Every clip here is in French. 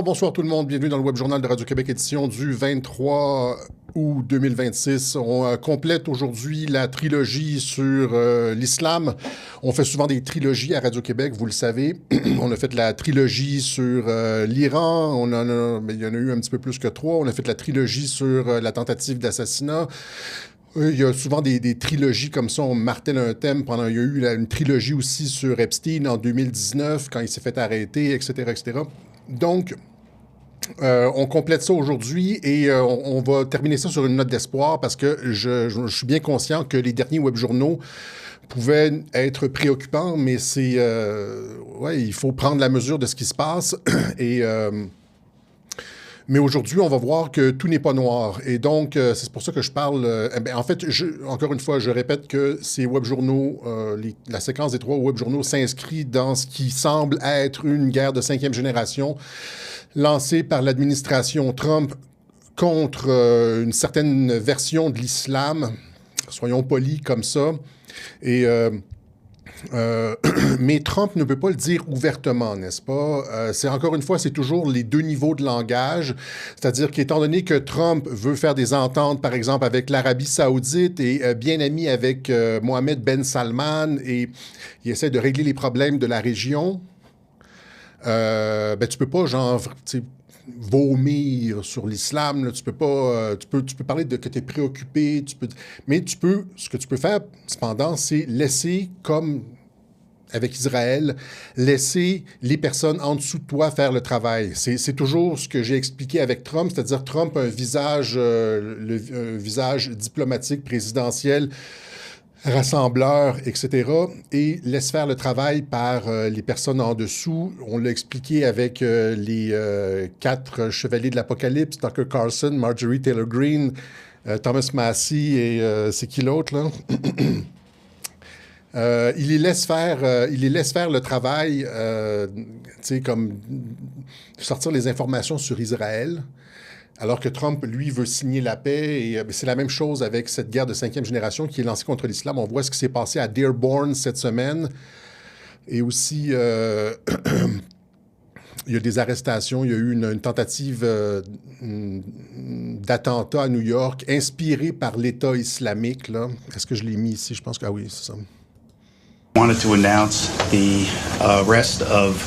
Alors, bonsoir tout le monde. Bienvenue dans le Web Journal de Radio-Québec, édition du 23 août 2026. On complète aujourd'hui la trilogie sur l'islam. On fait souvent des trilogies à Radio-Québec, vous le savez. On a fait la trilogie sur l'Iran. Il y en a eu un petit peu plus que 3. On a fait la trilogie sur la tentative d'assassinat. Il y a souvent des trilogies comme ça, on martèle un thème. Il y a eu une trilogie aussi sur Epstein en 2019, quand il s'est fait arrêter, etc., etc. Donc, on complète ça aujourd'hui et on va terminer ça sur une note d'espoir parce que je suis bien conscient que les derniers web-journaux pouvaient être préoccupants, mais il faut prendre la mesure de ce qui se passe et... Mais aujourd'hui, on va voir que tout n'est pas noir. Et donc, c'est pour ça que je parle... en fait, encore une fois, je répète que ces web-journaux, la séquence des 3 web-journaux s'inscrit dans ce qui semble être une guerre de 5e génération lancée par l'administration Trump contre une certaine version de l'islam. Soyons polis comme ça. Et... mais Trump ne peut pas le dire ouvertement, n'est-ce pas? Encore une fois, c'est toujours les deux niveaux de langage. C'est-à-dire qu'étant donné que Trump veut faire des ententes, par exemple, avec l'Arabie saoudite et bien ami avec Mohamed Ben Salman, et il essaie de régler les problèmes de la région, tu peux pas, vomir sur l'islam, là. Tu peux pas, tu peux parler de que tu es préoccupé, mais ce que tu peux faire, cependant, c'est laisser, comme avec Israël, laisser les personnes en dessous de toi faire le travail. C'est toujours ce que j'ai expliqué avec Trump, c'est-à-dire Trump a un visage, un visage diplomatique, présidentiel, rassembleurs, etc., et laisse faire le travail par les personnes en dessous. On l'a expliqué avec les 4 chevaliers de l'Apocalypse, Tucker Carlson, Marjorie Taylor Greene, Thomas Massie et c'est qui l'autre, là? Il les laisse faire le travail, comme sortir les informations sur Israël. Alors que Trump, lui, veut signer la paix. Et c'est la même chose avec cette guerre de 5e génération qui est lancée contre l'islam. On voit ce qui s'est passé à Dearborn cette semaine. Et aussi, il y a des arrestations. Il y a eu une tentative d'attentat à New York inspirée par l'État islamique, là. Est-ce que je l'ai mis ici? Je pense que oui, c'est ça. I wanted to announce the arrest of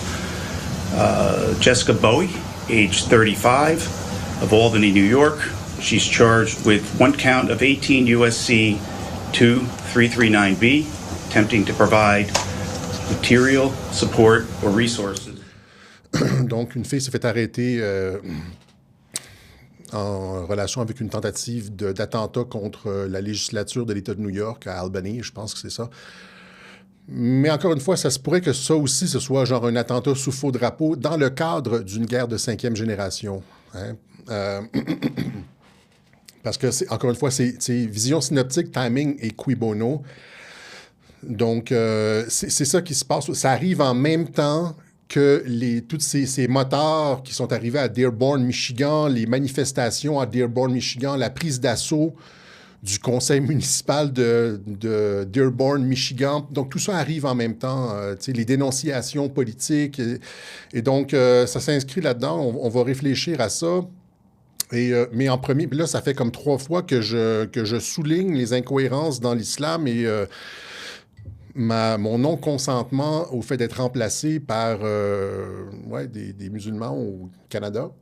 Jessica Bowie, age 35. Of Albany, New York. She's charged with 1 count of 18 U.S.C. 2339B, attempting to provide material support or resources. Donc, une fille s'est fait arrêter en relation avec une tentative d'attentat contre la législature de l'État de New York à Albany, je pense que c'est ça. Mais encore une fois, ça se pourrait que ça aussi, ce soit genre un attentat sous faux drapeau dans le cadre d'une guerre de 5e génération. Hein? Parce que, encore une fois, c'est vision synoptique, timing et cui bono. Donc, c'est ça qui se passe. Ça arrive en même temps que tous ces motards qui sont arrivés à Dearborn, Michigan, les manifestations à Dearborn, Michigan, la prise d'assaut du conseil municipal de Dearborn, Michigan. Donc, tout ça arrive en même temps, les dénonciations politiques. Et donc, ça s'inscrit là-dedans. On va réfléchir à ça. Mais en premier, là, ça fait comme 3 fois que je souligne les incohérences dans l'islam et mon non-consentement au fait d'être remplacé par des musulmans au Canada.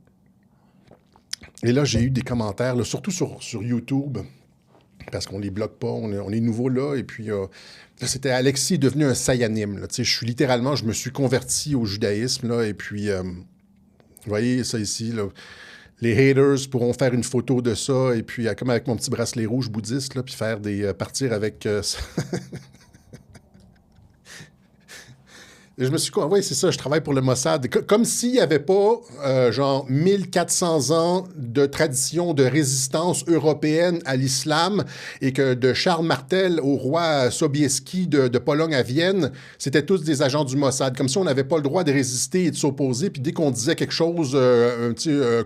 Et là, j'ai eu des commentaires, là, surtout sur YouTube, parce qu'on les bloque pas, on est nouveau là, et puis là, c'était Alexis est devenu un sayanim, là, je me suis converti au judaïsme, là, et puis, vous voyez ça ici, là, les haters pourront faire une photo de ça, et puis, comme avec mon petit bracelet rouge bouddhiste, là, puis faire partir avec... Je me suis dit, oui, c'est ça, je travaille pour le Mossad. Comme s'il n'y avait pas, 1400 ans de tradition de résistance européenne à l'islam et que de Charles Martel au roi Sobieski de Pologne à Vienne, c'était tous des agents du Mossad. Comme si on n'avait pas le droit de résister et de s'opposer. Puis dès qu'on disait quelque chose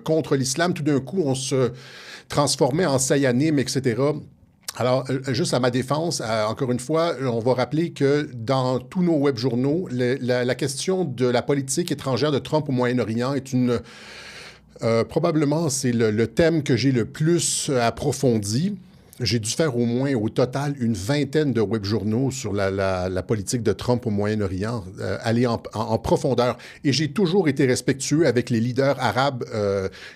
contre l'islam, tout d'un coup, on se transformait en sayanim, etc. Alors, juste à ma défense, encore une fois, on va rappeler que dans tous nos web journaux, la question de la politique étrangère de Trump au Moyen-Orient est probablement, c'est le thème que j'ai le plus approfondi. J'ai dû faire au moins, au total, une vingtaine de web journaux sur la politique de Trump au Moyen-Orient, aller en profondeur. Et j'ai toujours été respectueux avec les leaders arabes,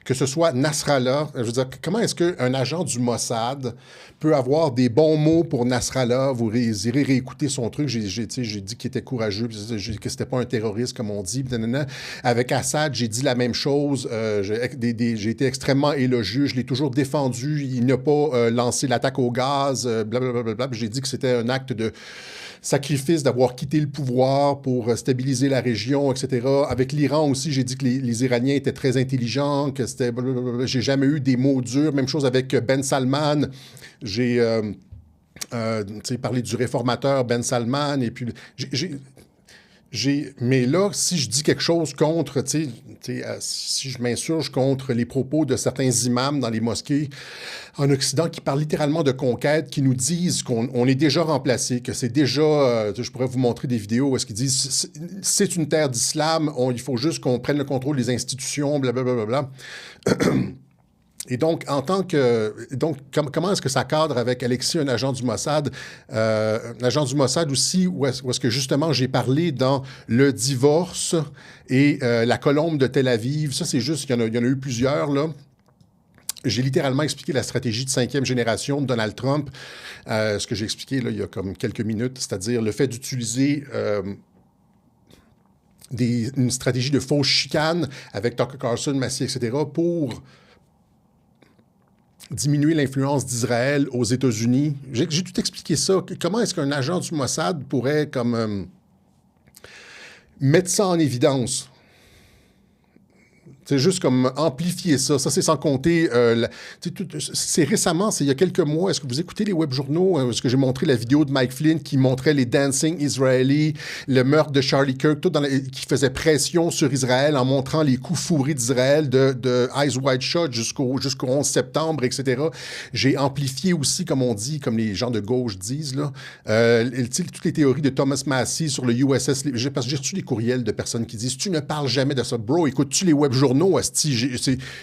que ce soit Nasrallah. Je veux dire, comment est-ce qu'un agent du Mossad peut avoir des bons mots pour Nasrallah? Vous irez réécouter son truc. J'ai dit qu'il était courageux, que c'était pas un terroriste, comme on dit. Avec Assad, j'ai dit la même chose. J'ai été extrêmement élogieux. Je l'ai toujours défendu. Il n'a pas lancé l'attaque au gaz, blablabla. J'ai dit que c'était un acte de sacrifice d'avoir quitté le pouvoir pour stabiliser la région, etc. Avec l'Iran aussi, j'ai dit que les Iraniens étaient très intelligents, que c'était... J'ai jamais eu des mots durs. Même chose avec Ben Salman. J'ai parlé du réformateur Ben Salman, et puis mais là, si je dis quelque chose contre, si je m'insurge contre les propos de certains imams dans les mosquées en Occident qui parlent littéralement de conquête, qui nous disent qu'on est déjà remplacé, que c'est déjà... je pourrais vous montrer des vidéos où est-ce qu'ils disent c'est une terre d'islam, il faut juste qu'on prenne le contrôle des institutions, blablabla. Et donc, comment est-ce que ça cadre avec Alexis, un agent du Mossad? Un agent du Mossad aussi, où est-ce que justement j'ai parlé dans le divorce et la colombe de Tel Aviv. Ça, c'est juste, il y en a eu plusieurs, là. J'ai littéralement expliqué la stratégie de 5e génération de Donald Trump, ce que j'ai expliqué là, il y a comme quelques minutes, c'est-à-dire le fait d'utiliser... une stratégie de fausse chicane avec Tucker Carlson, Massey, etc., pour diminuer l'influence d'Israël aux États-Unis. J'ai tout expliqué ça. Comment est-ce qu'un agent du Mossad pourrait mettre ça en évidence? C'est juste comme amplifier ça. Ça, c'est sans compter... c'est récemment, c'est il y a quelques mois. Est-ce que vous écoutez les web journaux? Est-ce que j'ai montré la vidéo de Mike Flynn qui montrait les dancing Israelis, le meurtre de Charlie Kirk, tout qui faisait pression sur Israël en montrant les coups fourrés d'Israël de Eyes Wide Shut jusqu'au 11 septembre, etc. J'ai amplifié aussi, comme on dit, comme les gens de gauche disent, là, toutes les théories de Thomas Massie sur le USS... Parce que j'ai reçu des courriels de personnes qui disent « Tu ne parles jamais de ça. Bro, écoutes-tu les web journaux?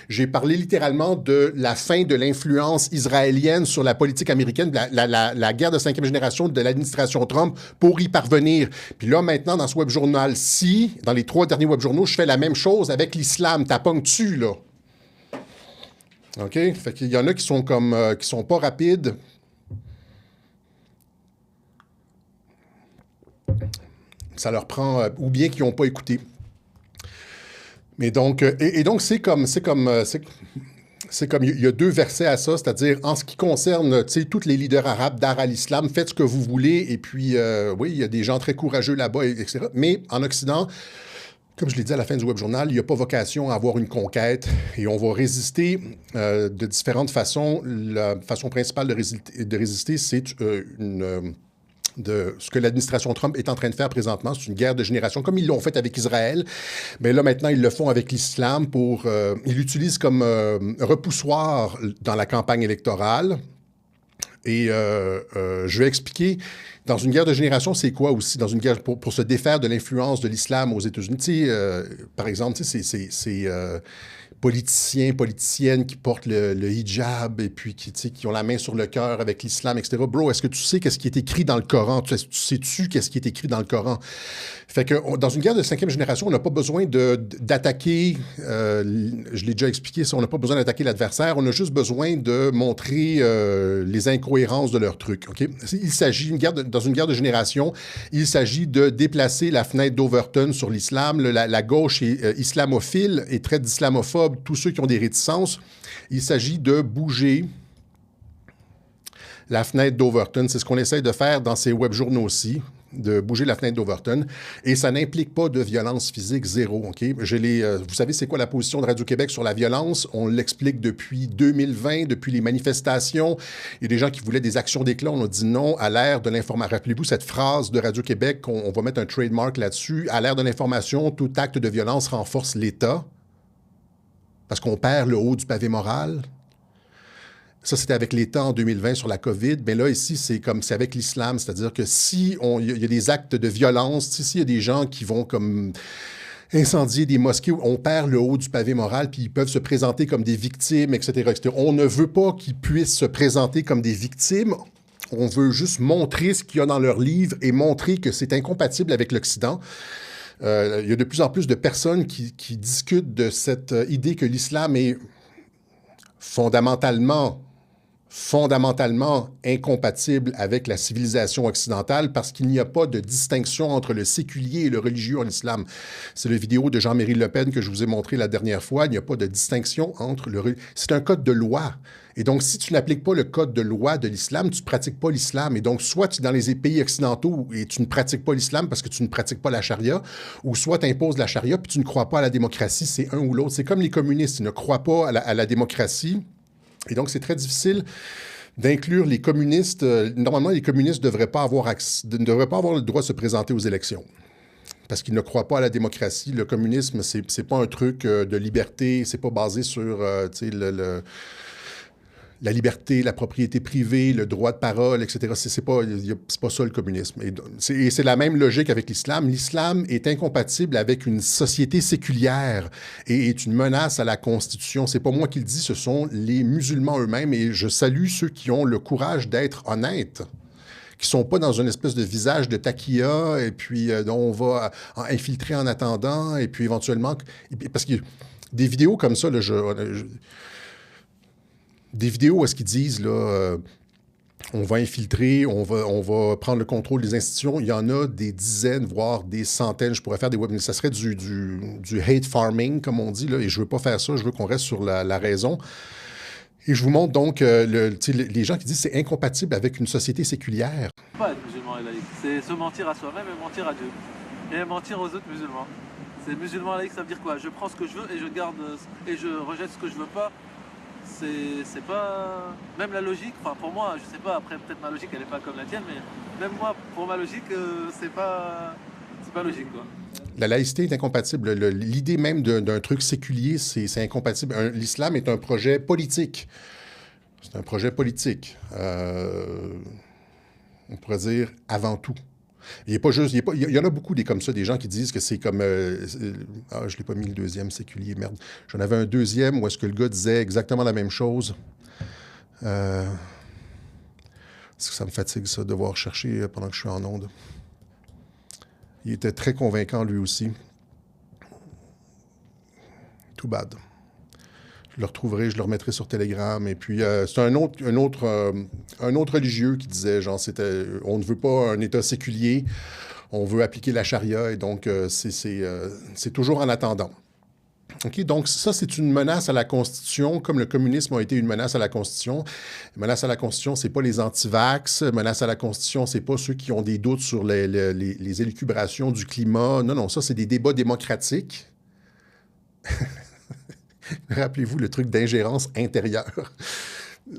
J'ai parlé littéralement de la fin de l'influence israélienne sur la politique américaine, la guerre de 5e génération de l'administration Trump pour y parvenir. Puis là, maintenant, dans ce web journal-ci, dans les 3 derniers web journaux, je fais la même chose avec l'islam. T'apognes-tu, là? OK? Fait qu'il y en a qui sont qui sont pas rapides. Ça leur prend... ou bien qui n'ont pas écouté. Mais donc, donc c'est comme, il y a 2 versets à ça, c'est-à-dire en ce qui concerne, tous les leaders arabes Dar al-Islam, faites ce que vous voulez, et puis, oui, il y a des gens très courageux là-bas, etc. Mais en Occident, comme je l'ai dit à la fin du web journal, il n'y a pas vocation à avoir une conquête, et on va résister de différentes façons. La façon principale de résister, c'est de ce que l'administration Trump est en train de faire présentement. C'est une guerre de génération, comme ils l'ont fait avec Israël. Mais là, maintenant, ils le font avec l'islam ils l'utilisent comme repoussoir dans la campagne électorale. Et je vais expliquer, dans une guerre de génération, c'est quoi aussi? Dans une guerre pour se défaire de l'influence de l'islam aux États-Unis. Par exemple, c'est politiciennes qui portent le hijab et puis qui ont la main sur le cœur avec l'islam, etc. Bro, est-ce que tu sais qu'est-ce qui est écrit dans le Coran? Sais-tu qu'est-ce qui est écrit dans le Coran? Fait que dans une guerre de 5e génération, on n'a pas besoin d'attaquer, je l'ai déjà expliqué ça, on n'a pas besoin d'attaquer l'adversaire, on a juste besoin de montrer les incohérences de leur truc. Okay? Il s'agit, dans une guerre de génération, il s'agit de déplacer la fenêtre d'Overton sur l'islam. La gauche est islamophile et traite d'islamophobes tous ceux qui ont des réticences. Il s'agit de bouger la fenêtre d'Overton. C'est ce qu'on essaie de faire dans ces web journaux-ci, de bouger la fenêtre d'Overton. Et ça n'implique pas de violence physique, zéro. Okay? Vous savez, c'est quoi la position de Radio-Québec sur la violence? On l'explique depuis 2020, depuis les manifestations. Il y a des gens qui voulaient des actions d'éclat. On a dit non à l'ère de l'information. Rappelez-vous cette phrase de Radio-Québec, on va mettre un trademark là-dessus. À l'ère de l'information, tout acte de violence renforce l'État parce qu'on perd le haut du pavé moral. Ça, c'était avec l'État en 2020 sur la COVID. Mais là, ici, c'est avec l'islam. C'est-à-dire que si il y a des actes de violence, s'il y a des gens qui vont comme incendier des mosquées, on perd le haut du pavé moral, puis ils peuvent se présenter comme des victimes, etc., etc. On ne veut pas qu'ils puissent se présenter comme des victimes. On veut juste montrer ce qu'il y a dans leur livre et montrer que c'est incompatible avec l'Occident. Il y a de plus en plus de personnes qui discutent de cette idée que l'islam est fondamentalement incompatible avec la civilisation occidentale parce qu'il n'y a pas de distinction entre le séculier et le religieux en islam. C'est la vidéo de Jean-Marie Le Pen que je vous ai montré la dernière fois. Il n'y a pas de distinction entre le... C'est un code de loi. Et donc, si tu n'appliques pas le code de loi de l'islam, tu ne pratiques pas l'islam. Et donc, soit tu es dans les pays occidentaux et tu ne pratiques pas l'islam parce que tu ne pratiques pas la charia, ou soit tu imposes la charia puis tu ne crois pas à la démocratie. C'est un ou l'autre. C'est comme les communistes. Ils ne croient pas à la démocratie. Et donc, c'est très difficile d'inclure les communistes. Normalement, les communistes ne devraient pas avoir le droit de se présenter aux élections parce qu'ils ne croient pas à la démocratie. Le communisme, c'est pas un truc de liberté. C'est pas basé sur la liberté, la propriété privée, le droit de parole, etc. C'est pas ça le communisme. Et c'est la même logique avec l'islam. L'islam est incompatible avec une société séculière et est une menace à la Constitution. C'est pas moi qui le dis, ce sont les musulmans eux-mêmes. Et je salue ceux qui ont le courage d'être honnêtes, qui sont pas dans une espèce de visage de taquilla et puis dont on va infiltrer en attendant et puis éventuellement... Parce que des vidéos comme ça, là, des vidéos où est-ce qu'ils disent, là, on va infiltrer, on va prendre le contrôle des institutions. Il y en a des dizaines, voire des centaines. Je pourrais faire des webinaires. Ça serait du hate farming, comme on dit, là, et je veux pas faire ça. Je veux qu'on reste sur la raison. Et je vous montre donc les gens qui disent que c'est incompatible avec une société séculière. Pas être musulman et laïque, c'est se mentir à soi-même et mentir à Dieu. Et mentir aux autres musulmans. C'est musulman et laïque, ça veut dire quoi? Je prends ce que je veux et je garde et je rejette ce que je veux pas. C'est pas... Même la logique, enfin pour moi, je sais pas, après peut-être ma logique elle est pas comme la tienne, mais même moi, pour ma logique, c'est pas logique, quoi. La laïcité est incompatible. L'idée même d'un truc séculier, c'est incompatible. L'islam est un projet politique. C'est un projet politique. On pourrait dire avant tout. Il y en a beaucoup comme ça, des gens qui disent que c'est comme... je ne l'ai pas mis le deuxième, séculier, merde. J'en avais un deuxième où est-ce que le gars disait exactement la même chose. Est-ce que ça me fatigue, ça, de devoir chercher pendant que je suis en onde? Il était très convaincant, lui aussi. Too bad. Je le retrouverai, je le remettrai sur Telegram. Et puis, c'est un autre religieux qui disait, genre, on ne veut pas un État séculier, on veut appliquer la charia, et donc, c'est toujours en attendant. OK, donc ça, c'est une menace à la Constitution, comme le communisme a été une menace à la Constitution. Menace à la Constitution, c'est pas les anti-vax. Menace à la Constitution, c'est pas ceux qui ont des doutes sur les élucubrations du climat. Non, ça, c'est des débats démocratiques. Rappelez-vous le truc d'ingérence intérieure.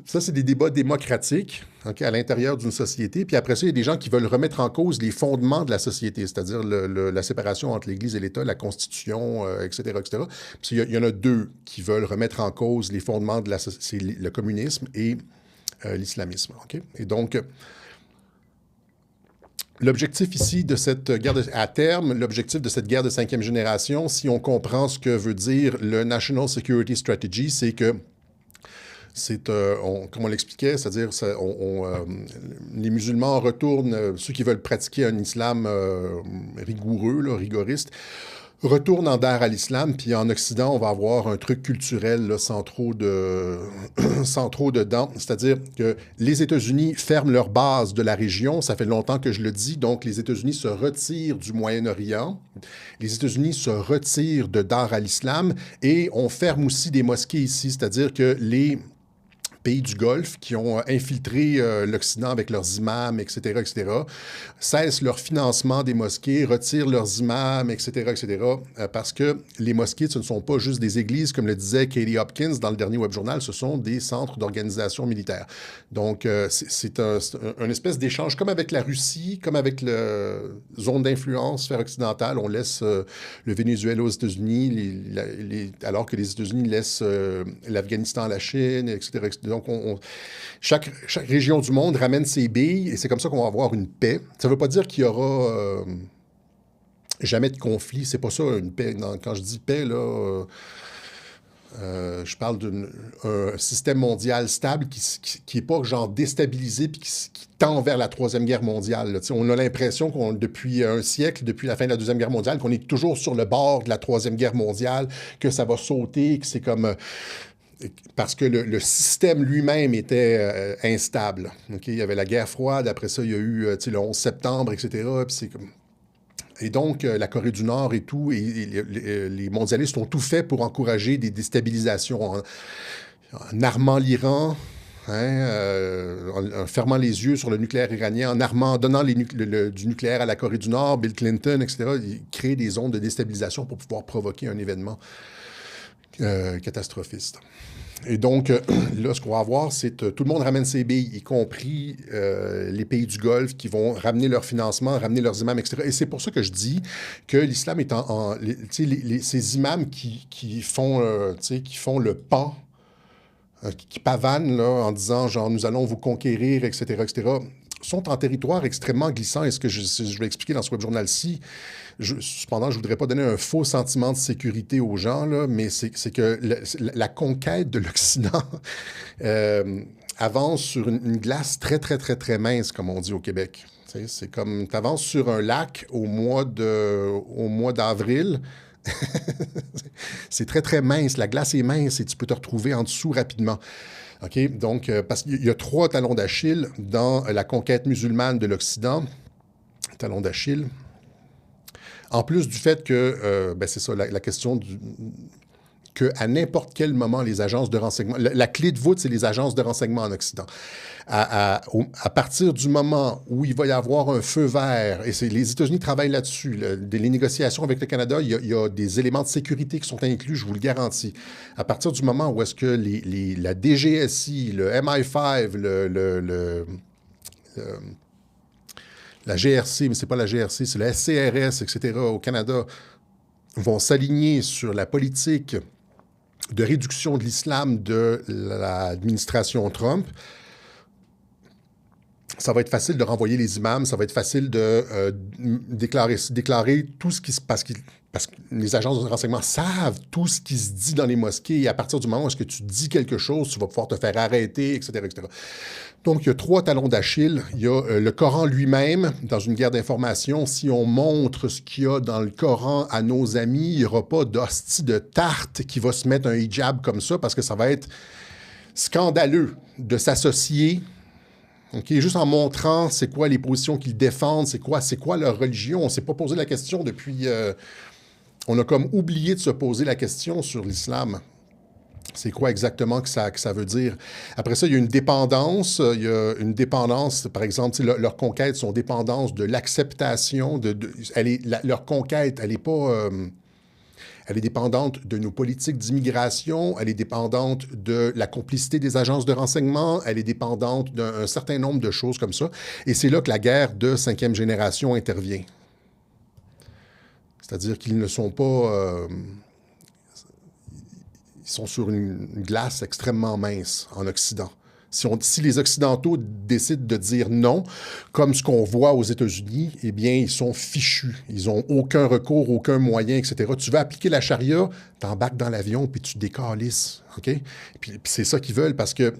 Ça, c'est des débats démocratiques, okay, à l'intérieur d'une société. Puis après ça, il y a des gens qui veulent remettre en cause les fondements de la société, c'est-à-dire la séparation entre l'Église et l'État, la Constitution, etc., etc. Puis il y en a deux qui veulent remettre en cause les fondements de c'est le communisme et l'islamisme. Okay? Et donc, l'objectif ici de cette guerre à terme, l'objectif de cette guerre de cinquième génération, si on comprend ce que veut dire le National Security Strategy, c'est que comme on l'expliquait, c'est-à-dire les musulmans retournent, ceux qui veulent pratiquer un islam rigoureux, là, rigoriste, retournent en Dar al-Islam, puis en Occident, on va avoir un truc culturel là, sans trop dedans. C'est-à-dire que les États-Unis ferment leur base de la région. Ça fait longtemps que je le dis. Donc, les États-Unis se retirent du Moyen-Orient. Les États-Unis se retirent de Dar al-Islam et on ferme aussi des mosquées ici. C'est-à-dire que les pays du Golfe qui ont infiltré l'Occident avec leurs imams, etc., cessent leur financement des mosquées, retirent leurs imams, etc., parce que les mosquées, ce ne sont pas juste des églises, comme le disait Katie Hopkins dans le dernier webjournal, ce sont des centres d'organisation militaire. Donc, c'est un espèce d'échange, comme avec la Russie, comme avec la zone d'influence sphère occidentale. On laisse le Venezuela aux États-Unis, alors que les États-Unis laissent l'Afghanistan à la Chine, etc., Donc, chaque région du monde ramène ses billes et c'est comme ça qu'on va avoir une paix. Ça ne veut pas dire qu'il y aura jamais de conflit. C'est pas ça, une paix. Non, quand je dis paix, là, je parle d'un système mondial stable qui n'est pas genre déstabilisé puis qui tend vers la Troisième Guerre mondiale. Là. On a l'impression qu'on, depuis un siècle, depuis la fin de la Deuxième Guerre mondiale, qu'on est toujours sur le bord de la Troisième Guerre mondiale, que ça va sauter, que c'est comme... parce que le système lui-même était instable. Okay? Il y avait la guerre froide, après ça, il y a eu le 11 septembre, etc. Puis c'est comme... Et donc, la Corée du Nord et tout, et les mondialistes ont tout fait pour encourager des déstabilisations en armant l'Iran, en fermant les yeux sur le nucléaire iranien, en donnant du nucléaire à la Corée du Nord, Bill Clinton, etc. Ils créent des zones de déstabilisation pour pouvoir provoquer un événement catastrophiste. Et donc, là, ce qu'on va avoir, c'est tout le monde ramène ses billes, y compris les pays du Golfe qui vont ramener leur financement, ramener leurs imams, etc. Et c'est pour ça que je dis que l'islam est ces imams qui font le pas, qui pavanent là, en disant, genre, nous allons vous conquérir, etc., sont en territoire extrêmement glissant. Et ce que je vais expliquer dans ce webjournal-ci, cependant, je ne voudrais pas donner un faux sentiment de sécurité aux gens, là, mais c'est que la conquête de l'Occident avance sur une glace très, très, très, très mince, comme on dit au Québec. C'est comme tu avances sur un lac au mois d'avril. C'est très, très mince. La glace est mince et tu peux te retrouver en dessous rapidement. OK? Donc, parce qu'il y a 3 talons d'Achille dans la conquête musulmane de l'Occident. Talons d'Achille. En plus du fait que, c'est ça, la question qu'à n'importe quel moment, les agences de renseignement... La clé de voûte, c'est les agences de renseignement en Occident. À partir du moment où il va y avoir un feu vert, et les États-Unis travaillent là-dessus, les négociations avec le Canada, il y a des éléments de sécurité qui sont inclus, je vous le garantis. À partir du moment où est-ce que la DGSI, le MI5, la GRC, mais c'est pas la GRC, c'est la SCRS, etc., au Canada, vont s'aligner sur la politique de réduction de l'islam de l'administration Trump, ça va être facile de renvoyer les imams, ça va être facile de déclarer tout ce qui se passe, parce que les agences de renseignement savent tout ce qui se dit dans les mosquées, et à partir du moment où est-ce que tu dis quelque chose, tu vas pouvoir te faire arrêter, etc., etc. Donc, il y a 3 talons d'Achille. Il y a le Coran lui-même, dans une guerre d'information. Si on montre ce qu'il y a dans le Coran à nos amis, il n'y aura pas d'hostie de tarte qui va se mettre un hijab comme ça, parce que ça va être scandaleux de s'associer, okay, juste en montrant c'est quoi les positions qu'ils défendent, c'est quoi leur religion. On ne s'est pas posé la question depuis... on a comme oublié de se poser la question sur l'islam. C'est quoi exactement que ça veut dire? Après ça, il y a une dépendance. Il y a une dépendance, par exemple, leurs conquêtes sont dépendantes de l'acceptation. Leur conquête, elle n'est pas... elle est dépendante de nos politiques d'immigration, elle est dépendante de la complicité des agences de renseignement, elle est dépendante d'un certain nombre de choses comme ça. Et c'est là que la guerre de 5e génération intervient. C'est-à-dire qu'ils ne sont pas... ils sont sur une glace extrêmement mince en Occident. Si les Occidentaux décident de dire non, comme ce qu'on voit aux États-Unis, eh bien, ils sont fichus. Ils n'ont aucun recours, aucun moyen, etc. Tu veux appliquer la charia, t'embarques dans l'avion, puis tu décalisses. OK? Puis c'est ça qu'ils veulent, parce qu'il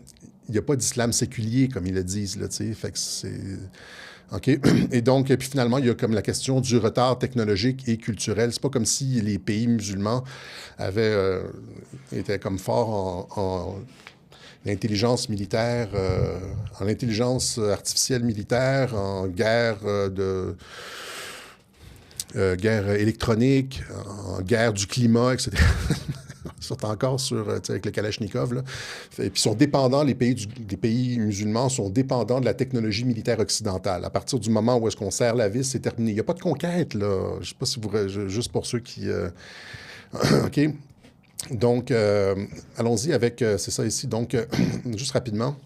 n'y a pas d'islam séculier, comme ils le disent, là, tu sais. Fait que c'est... OK? Et donc, puis finalement, il y a comme la question du retard technologique et culturel. C'est pas comme si les pays musulmans étaient comme forts en l'intelligence militaire, en intelligence artificielle militaire, en guerre guerre électronique, en guerre du climat, etc. Ils sont encore avec le Kalachnikov. Là. Et puis, sont dépendants, les pays musulmans sont dépendants de la technologie militaire occidentale. À partir du moment où est-ce qu'on serre la vis, c'est terminé. Il n'y a pas de conquête, là. Je ne sais pas si vous... Juste pour ceux qui... OK? Donc, allons-y avec... c'est ça ici. Donc, juste rapidement.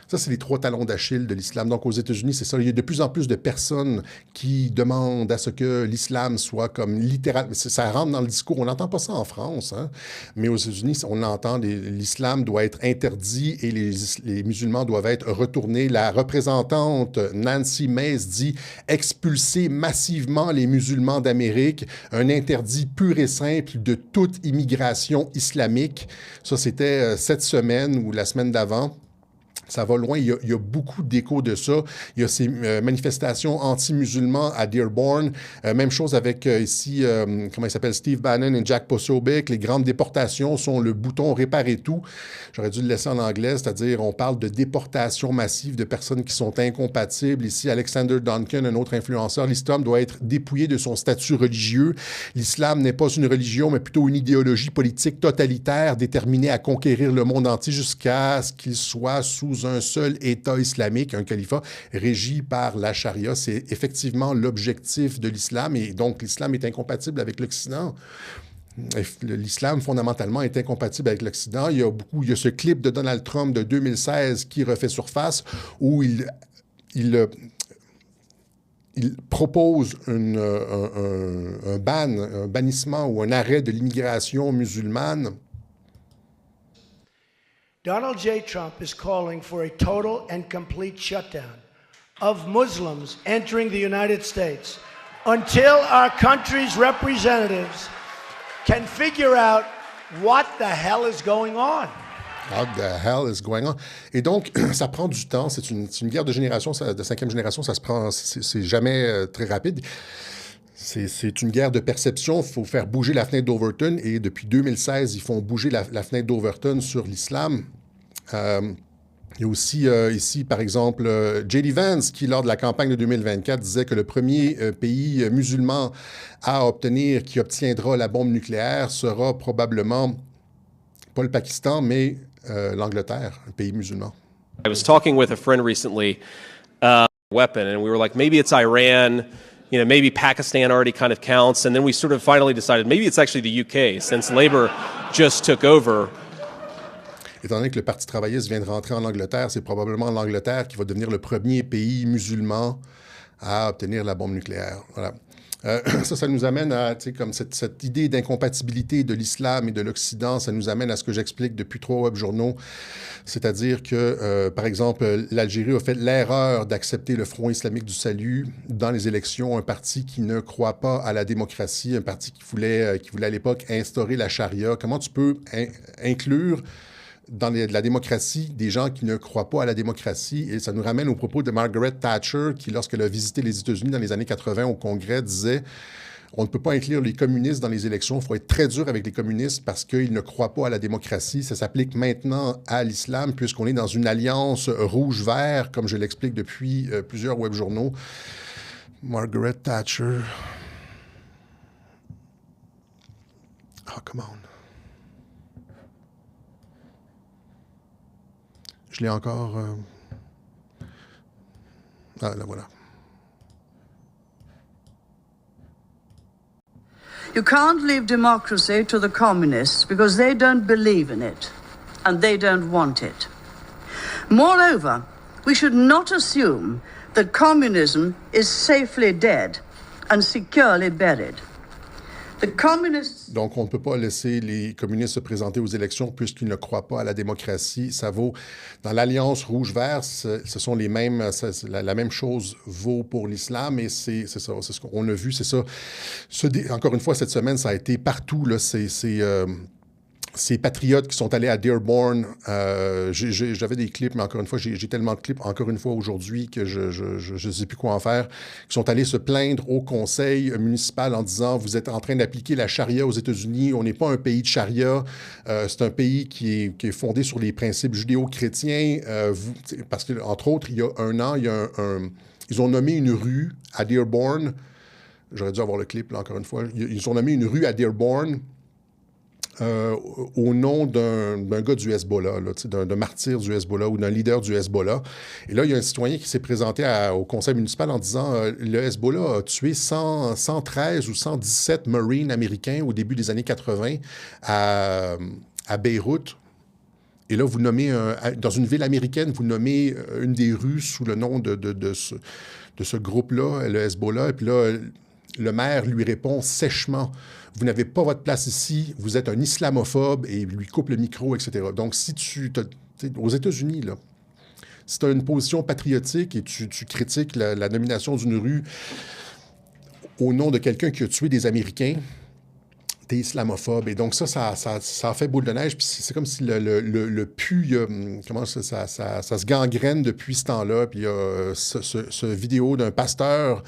Ça, c'est les 3 talons d'Achille de l'islam. Donc, aux États-Unis, c'est ça. Il y a de plus en plus de personnes qui demandent à ce que l'islam soit comme littéral. Ça rentre dans le discours. On n'entend pas ça en France, hein? Mais aux États-Unis, on entend l'islam doit être interdit et les musulmans doivent être retournés. La représentante Nancy Mace dit « expulser massivement les musulmans d'Amérique, un interdit pur et simple de toute immigration islamique ». Ça, c'était cette semaine ou la semaine d'avant. Ça va loin. Il y a beaucoup d'échos de ça. Il y a ces manifestations anti-musulmans à Dearborn. Même chose avec ici, comment il s'appelle, Steve Bannon et Jack Posobiec. Les grandes déportations sont le bouton réparer tout. J'aurais dû le laisser en anglais, c'est-à-dire on parle de déportation massive de personnes qui sont incompatibles. Ici, Alexander Duncan, un autre influenceur, l'islam doit être dépouillé de son statut religieux. L'islam n'est pas une religion, mais plutôt une idéologie politique totalitaire déterminée à conquérir le monde entier jusqu'à ce qu'il soit sous un seul État islamique, un califat régi par la charia. C'est effectivement l'objectif de l'islam et donc l'islam est incompatible avec l'Occident. L'islam, fondamentalement, est incompatible avec l'Occident. Il y a ce clip de Donald Trump de 2016 qui refait surface où il propose un bannissement ou un arrêt de l'immigration musulmane. Donald J. Trump is calling for a total and complete shutdown of Muslims entering the United States until our country's representatives can figure out what the hell is going on. What the hell is going on? Et donc, ça prend du temps. C'est une guerre de génération, de 5e génération. Ça se prend, c'est jamais très rapide. C'est une guerre de perception. Il faut faire bouger la fenêtre d'Overton. Et depuis 2016, ils font bouger la fenêtre d'Overton sur l'islam. Il y a aussi ici, par exemple, J.D. Vance, qui, lors de la campagne de 2024, disait que le premier pays musulman qui obtiendra la bombe nucléaire sera probablement pas le Pakistan, mais l'Angleterre, un pays musulman. I was talking with a friend recently, weapon, and we were like, maybe it's Iran, maybe Pakistan already kind of counts, and then we sort of finally decided maybe it's actually the UK, since Labour just took over. Étant donné que le Parti travailliste vient de rentrer en Angleterre, c'est probablement l'Angleterre qui va devenir le premier pays musulman à obtenir la bombe nucléaire. Voilà. Ça nous amène à, comme cette idée d'incompatibilité de l'islam et de l'Occident, ça nous amène à ce que j'explique depuis 3 web-journaux, c'est-à-dire que, par exemple, l'Algérie a fait l'erreur d'accepter le Front islamique du salut dans les élections, un parti qui ne croit pas à la démocratie, un parti qui voulait à l'époque instaurer la charia. Comment tu peux inclure dans la démocratie des gens qui ne croient pas à la démocratie? Et ça nous ramène au propos de Margaret Thatcher, qui, lorsqu'elle a visité les États-Unis dans les années 80 au Congrès, disait « On ne peut pas inclure les communistes dans les élections, il faut être très dur avec les communistes parce qu'ils ne croient pas à la démocratie. » Ça s'applique maintenant à l'islam, puisqu'on est dans une alliance rouge-vert, comme je l'explique depuis plusieurs web-journaux. Margaret Thatcher. Oh, come on. Je l'ai encore... Ah, là, voilà. You can't leave democracy to the communists because they don't believe in it and they don't want it. Moreover, we should not assume that communism is safely dead and securely buried. Donc, on ne peut pas laisser les communistes se présenter aux élections puisqu'ils ne croient pas à la démocratie. Ça vaut... Dans l'Alliance rouge-vert, ce sont les mêmes... La même chose vaut pour l'islam et c'est ça. C'est ce qu'on a vu, c'est ça. Encore une fois, cette semaine, ça a été partout, là. Ces patriotes qui sont allés à Dearborn, j'avais des clips, mais encore une fois, j'ai tellement de clips, encore une fois, aujourd'hui, que je ne sais plus quoi en faire, qui sont allés se plaindre au conseil municipal en disant « Vous êtes en train d'appliquer la charia aux États-Unis, on n'est pas un pays de charia, c'est un pays qui est fondé sur les principes judéo-chrétiens. » Parce que, entre autres, il y a un an, ils ont nommé une rue à Dearborn, j'aurais dû avoir le clip, là, encore une fois, ils ont nommé une rue à Dearborn, au nom d'un gars du Hezbollah, d'un martyr du Hezbollah ou d'un leader du Hezbollah. Et là, il y a un citoyen qui s'est présenté au conseil municipal en disant le Hezbollah a tué 113 ou 117 Marines américains au début des années 80 à Beyrouth. Et là, vous nommez, dans une ville américaine, vous nommez une des rues sous le nom de ce groupe-là, le Hezbollah. Et puis là, le maire lui répond sèchement, « Vous n'avez pas votre place ici, vous êtes un islamophobe » et il lui coupe le micro, etc. Donc, si aux États-Unis, là, si tu as une position patriotique et tu critiques la nomination d'une rue au nom de quelqu'un qui a tué des Américains, t'es islamophobe. Et donc ça a fait boule de neige. Puis c'est comme si le pu, comment ça se gangrène depuis ce temps-là. Puis il y a ce vidéo d'un pasteur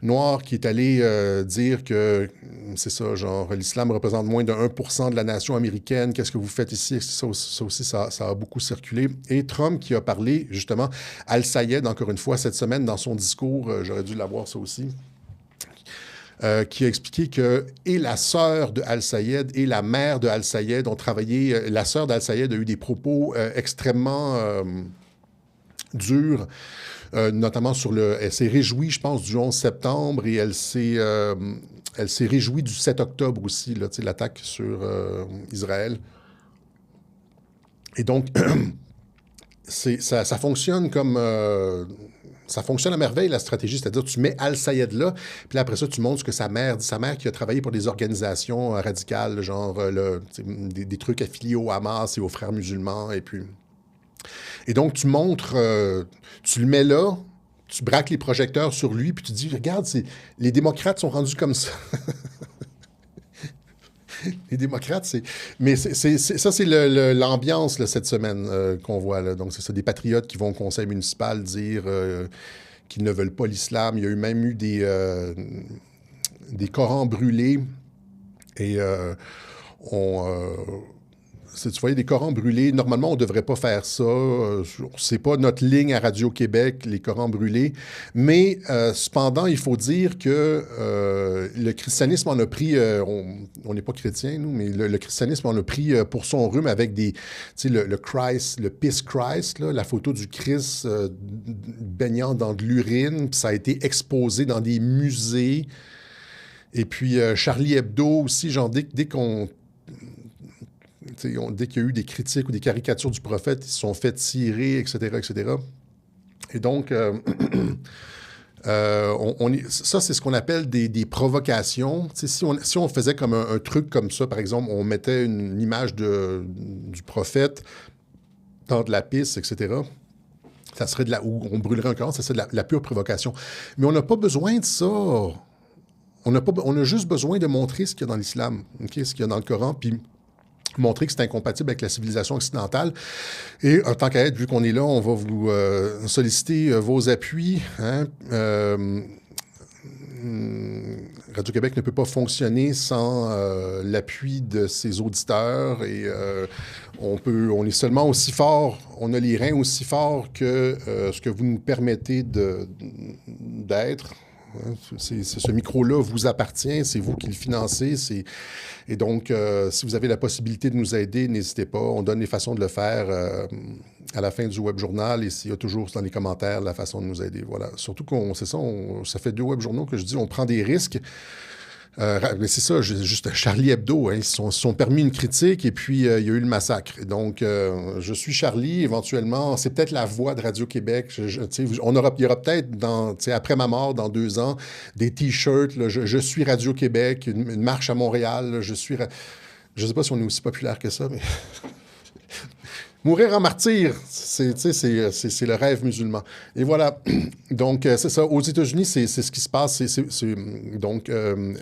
noir qui est allé dire que, c'est ça, genre, l'islam représente moins de 1% de la nation américaine. Qu'est-ce que vous faites ici? Ça aussi, ça a beaucoup circulé. Et Trump qui a parlé, justement, Al-Sayed, encore une fois, cette semaine, dans son discours, j'aurais dû l'avoir ça aussi, qui a expliqué que et la sœur de Al-Sayed et la mère de Al-Sayed ont travaillé. La sœur d'Al-Sayed a eu des propos extrêmement durs, notamment sur elle s'est réjouie, je pense, du 11 septembre et elle s'est réjouie du 7 octobre aussi, là, l'attaque sur Israël. Et donc, ça fonctionne comme... ça fonctionne à merveille, la stratégie, c'est-à-dire tu mets Al-Sayed là, puis là, après ça, tu montres ce que sa mère qui a travaillé pour des organisations radicales, genre des trucs affiliés au Hamas et aux frères musulmans, et donc tu montres, tu le mets là, tu braques les projecteurs sur lui, puis tu dis, regarde, les démocrates sont rendus comme ça. Les démocrates, c'est... Mais ça, c'est l'ambiance là, cette semaine qu'on voit. Là. Donc, c'est ça, des patriotes qui vont au conseil municipal dire qu'ils ne veulent pas l'islam. Il y a même eu des Corans brûlés. Et tu voyais des Corans brûlés. Normalement, on ne devrait pas faire ça. C'est pas notre ligne à Radio-Québec, les Corans brûlés. Mais cependant, il faut dire que le christianisme en a pris... on n'est pas chrétien, nous, mais le christianisme en a pris pour son rhume avec le Christ, le Peace Christ, là, la photo du Christ baignant dans de l'urine. Puis ça a été exposé dans des musées. Et puis Charlie Hebdo aussi, genre dès qu'on... Dès qu'il y a eu des critiques ou des caricatures du prophète, ils se sont fait tirer, etc., etc. Et donc, ça, c'est ce qu'on appelle des provocations. Si on faisait comme un truc comme ça, par exemple, on mettait une image du prophète dans de la pisse, etc., ça serait ou on brûlerait un Coran, ça serait de la pure provocation. Mais on n'a pas besoin de ça. On a juste besoin de montrer ce qu'il y a dans l'islam, okay? Ce qu'il y a dans le Coran, puis montrer que c'est incompatible avec la civilisation occidentale. Et en tant qu'aide, vu qu'on est là, on va vous solliciter vos appuis. Hein? Radio-Québec ne peut pas fonctionner sans l'appui de ses auditeurs et on est seulement aussi fort, on a les reins aussi forts que ce que vous nous permettez d'être. Ce micro-là vous appartient, c'est vous qui le financez. Et donc, si vous avez la possibilité de nous aider, n'hésitez pas. On donne les façons de le faire à la fin du web journal et s'il y a toujours dans les commentaires la façon de nous aider. Voilà. Surtout ça fait 2 web journaux que je dis, on prend des risques. Mais c'est ça, juste Charlie Hebdo, hein, ils se sont permis une critique et puis il y a eu le massacre. Donc, je suis Charlie, éventuellement, c'est peut-être la voix de Radio-Québec. Il y aura peut-être, après ma mort, dans 2 ans, des T-shirts, là, je suis Radio-Québec, une marche à Montréal, là, je ne sais pas si on est aussi populaire que ça, mais... Mourir en martyr, c'est le rêve musulman. Et voilà. Donc, c'est ça. Aux États-Unis, c'est ce qui se passe. Donc,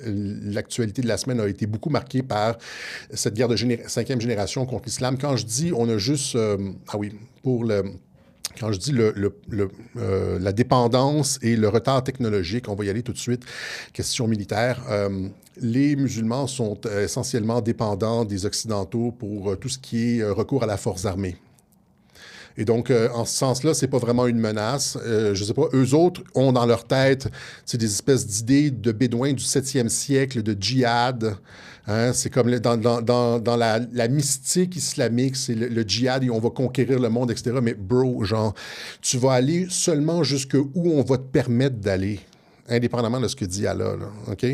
l'actualité de la semaine a été beaucoup marquée par cette guerre de 5e génération contre l'islam. Quand je dis, on a juste... Quand je dis la dépendance et le retard technologique, on va y aller tout de suite, question militaire, les musulmans sont essentiellement dépendants des Occidentaux pour tout ce qui est recours à la force armée. Et donc, en ce sens-là, c'est pas vraiment une menace. Je sais pas, eux autres ont dans leur tête des espèces d'idées de bédouins du 7e siècle, de djihad. Hein? C'est comme dans la mystique islamique, c'est le djihad et on va conquérir le monde, etc. Mais bro, genre, tu vas aller seulement jusqu'où on va te permettre d'aller. indépendamment de ce que dit Allah, là, OK?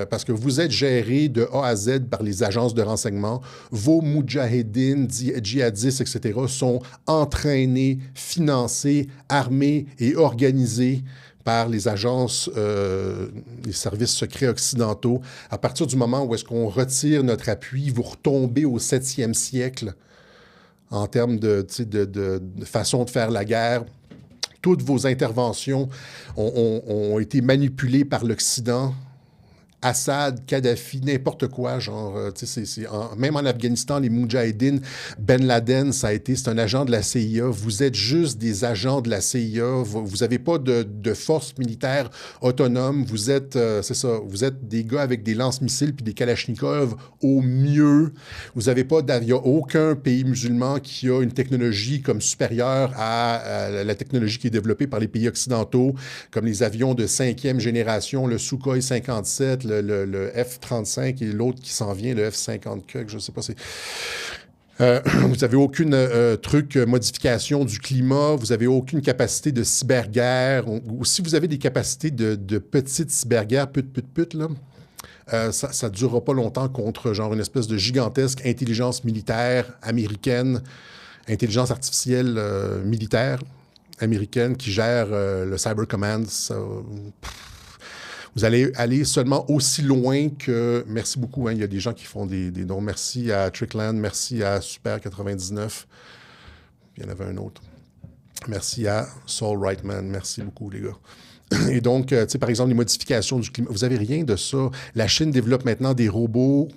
Parce que vous êtes gérés de A à Z par les agences de renseignement. Vos moudjahidines, djihadistes, etc., sont entraînés, financés, armés et organisés par les agences, les services secrets occidentaux. À partir du moment où est-ce qu'on retire notre appui, vous retombez au 7e siècle en termes de façon de faire la guerre. Toutes vos interventions ont été manipulées par l'Occident. Assad, Kadhafi, n'importe quoi, genre, même en Afghanistan, les Moudjahidines, Ben Laden, c'est un agent de la CIA. Vous êtes juste des agents de la CIA. Vous n'avez pas de force militaire autonome. Vous êtes, vous êtes des gars avec des lance-missiles puis des kalachnikovs au mieux. Vous n'avez pas d'avion. Aucun pays musulman qui a une technologie comme supérieure à la technologie qui est développée par les pays occidentaux, comme les avions de 5e génération, le Sukhoi 57, le F-35 et l'autre qui s'en vient, le F-50, je ne sais pas, vous n'avez aucune modification du climat, vous n'avez aucune capacité de cyberguerre, ou si vous avez des capacités de petite cyberguerre, là, ça ne durera pas longtemps contre genre une espèce de gigantesque intelligence militaire américaine, intelligence artificielle militaire américaine qui gère le Cyber Command. Vous allez aller seulement aussi loin que... Merci beaucoup, hein, il y a des gens qui font des dons. Merci à Trickland, merci à Super99. Il y en avait un autre. Merci à Saul Reitman. Merci beaucoup, les gars. Et donc, par exemple, les modifications du climat, vous n'avez rien de ça. La Chine développe maintenant des robots.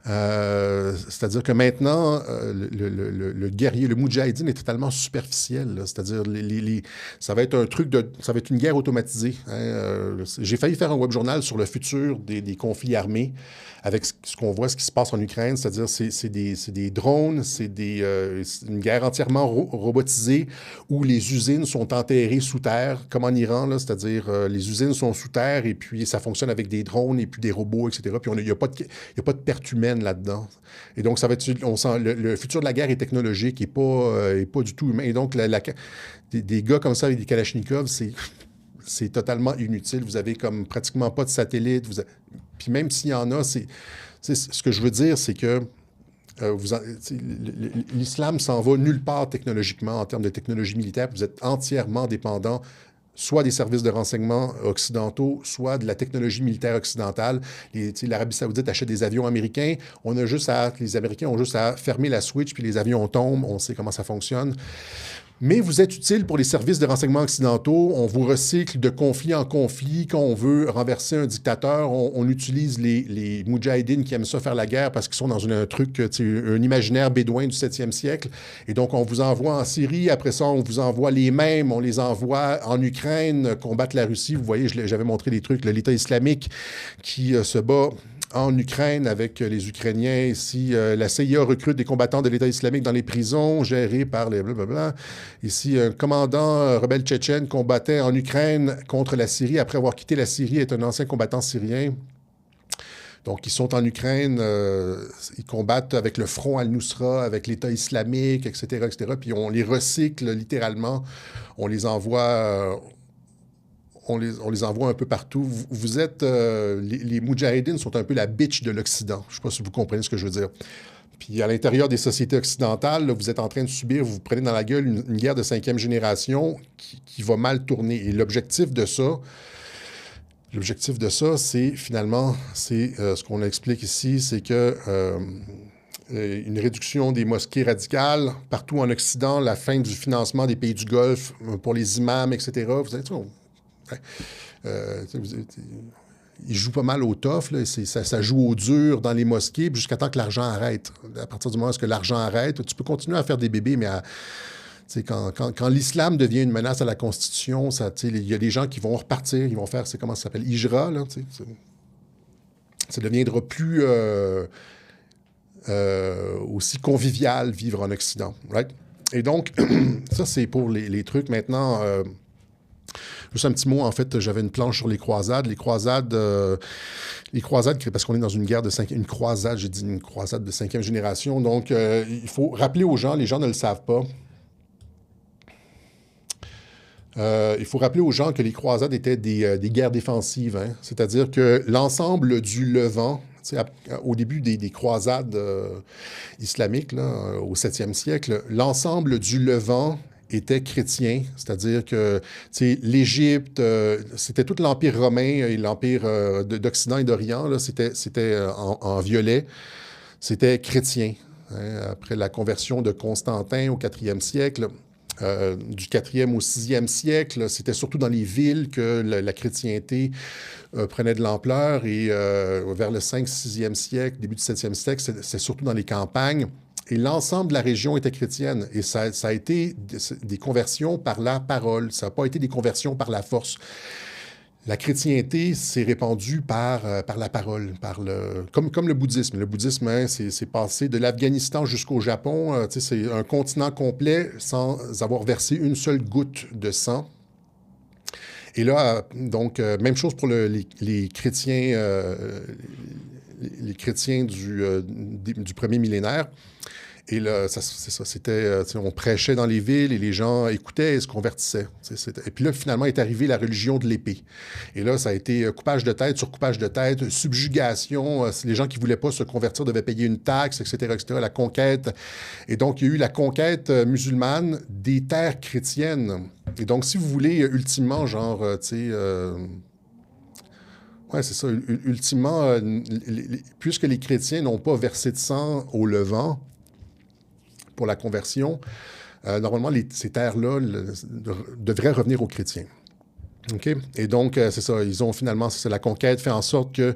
C'est-à-dire que maintenant, le guerrier, le moudjahidine est totalement superficiel. C'est-à-dire, ça va être ça va être une guerre automatisée. Hein. J'ai failli faire un web journal sur le futur des conflits armés avec ce qu'on voit, ce qui se passe en Ukraine. C'est-à-dire, c'est des drones, c'est une guerre entièrement robotisée où les usines sont enterrées sous terre, comme en Iran. C'est-à-dire, les usines sont sous terre et puis ça fonctionne avec des drones et puis des robots, etc. Puis il n'y a pas de perte humaine là-dedans. Et donc, ça va être, on sent, le futur de la guerre est technologique et pas du tout humain. Et donc, des gars comme ça avec des kalachnikovs, c'est totalement inutile. Vous avez comme pratiquement pas de satellite. Puis même s'il y en a, ce que je veux dire, c'est que l'islam s'en va nulle part technologiquement en termes de technologie militaire. Vous êtes entièrement dépendant soit des services de renseignement occidentaux, soit de la technologie militaire occidentale. L'Arabie saoudite achète des avions américains. Les Américains ont juste à fermer la switch, puis les avions tombent. On sait comment ça fonctionne. Mais vous êtes utile pour les services de renseignement occidentaux. On vous recycle de conflit en conflit. Quand on veut renverser un dictateur, on utilise les moudjahidines qui aiment ça faire la guerre parce qu'ils sont dans un imaginaire bédouin du 7e siècle. Et donc, on vous envoie en Syrie. Après ça, on vous envoie les mêmes. On les envoie en Ukraine combattre la Russie. Vous voyez, j'avais montré des trucs. L'État islamique qui se bat en Ukraine avec les Ukrainiens. Ici, la CIA recrute des combattants de l'État islamique dans les prisons gérés par les blablabla. Ici, un commandant rebelle tchétchène combattait en Ukraine contre la Syrie. Après avoir quitté la Syrie, est un ancien combattant syrien. Donc, ils sont en Ukraine, ils combattent avec le Front al-Nusra, avec l'État islamique, etc., etc. Puis on les recycle littéralement. On les envoie... On les envoie un peu partout. Vous êtes... les moudjahidines sont un peu la bitch de l'Occident. Je ne sais pas si vous comprenez ce que je veux dire. Puis à l'intérieur des sociétés occidentales, là, vous êtes en train de subir, vous prenez dans la gueule une guerre de 5e génération qui va mal tourner. Et l'objectif de ça, c'est finalement, ce qu'on explique ici, c'est que une réduction des mosquées radicales partout en Occident, la fin du financement des pays du Golfe pour les imams, etc. Vous êtes... ils jouent pas mal au tough, là, ça joue au dur dans les mosquées jusqu'à temps que l'argent arrête. À partir du moment où l'argent arrête, tu peux continuer à faire des bébés, mais quand l'islam devient une menace à la Constitution, il y a des gens qui vont repartir, ils vont faire, comment ça s'appelle, hijra, là, ça deviendra plus aussi convivial vivre en Occident, right? Et donc, ça, c'est pour les trucs. Maintenant... juste un petit mot, en fait, j'avais une planche sur les croisades. Les croisades, parce qu'on est dans une guerre de une croisade, j'ai dit une croisade de 5e génération. Donc, il faut rappeler aux gens, les gens ne le savent pas. Il faut rappeler aux gens que les croisades étaient des guerres défensives, hein? C'est-à-dire que l'ensemble du Levant, au début des croisades islamiques, là, au 7e siècle, l'ensemble du Levant était chrétien, c'est-à-dire que l'Égypte, c'était tout l'Empire romain et l'Empire d'Occident et d'Orient, là, c'était en violet, c'était chrétien. Hein? Après la conversion de Constantin au 4e siècle, du 4e au 6e siècle, c'était surtout dans les villes que la chrétienté prenait de l'ampleur et vers le 5e siècle, début du 7e siècle, c'est surtout dans les campagnes. Et l'ensemble de la région était chrétienne. Et ça a été des conversions par la parole. Ça n'a pas été des conversions par la force. La chrétienté s'est répandue par la parole, comme le bouddhisme. Le bouddhisme, hein, c'est passé de l'Afghanistan jusqu'au Japon. C'est un continent complet sans avoir versé une seule goutte de sang. Et là, donc, même chose pour les chrétiens, les chrétiens du premier millénaire. Et là, c'est ça, c'était, on prêchait dans les villes et les gens écoutaient et se convertissaient. Et puis là, finalement, est arrivée la religion de l'épée. Et là, ça a été coupage de tête sur coupage de tête, subjugation. Les gens qui ne voulaient pas se convertir devaient payer une taxe, etc., etc., la conquête. Et donc, il y a eu la conquête musulmane des terres chrétiennes. Et donc, si vous voulez, ultimement, genre, ouais, c'est ça. Ultimement, puisque les chrétiens n'ont pas versé de sang au Levant pour la conversion, normalement, ces terres-là devraient revenir aux chrétiens. OK? Et donc, c'est ça. Ils ont finalement, la conquête fait en sorte que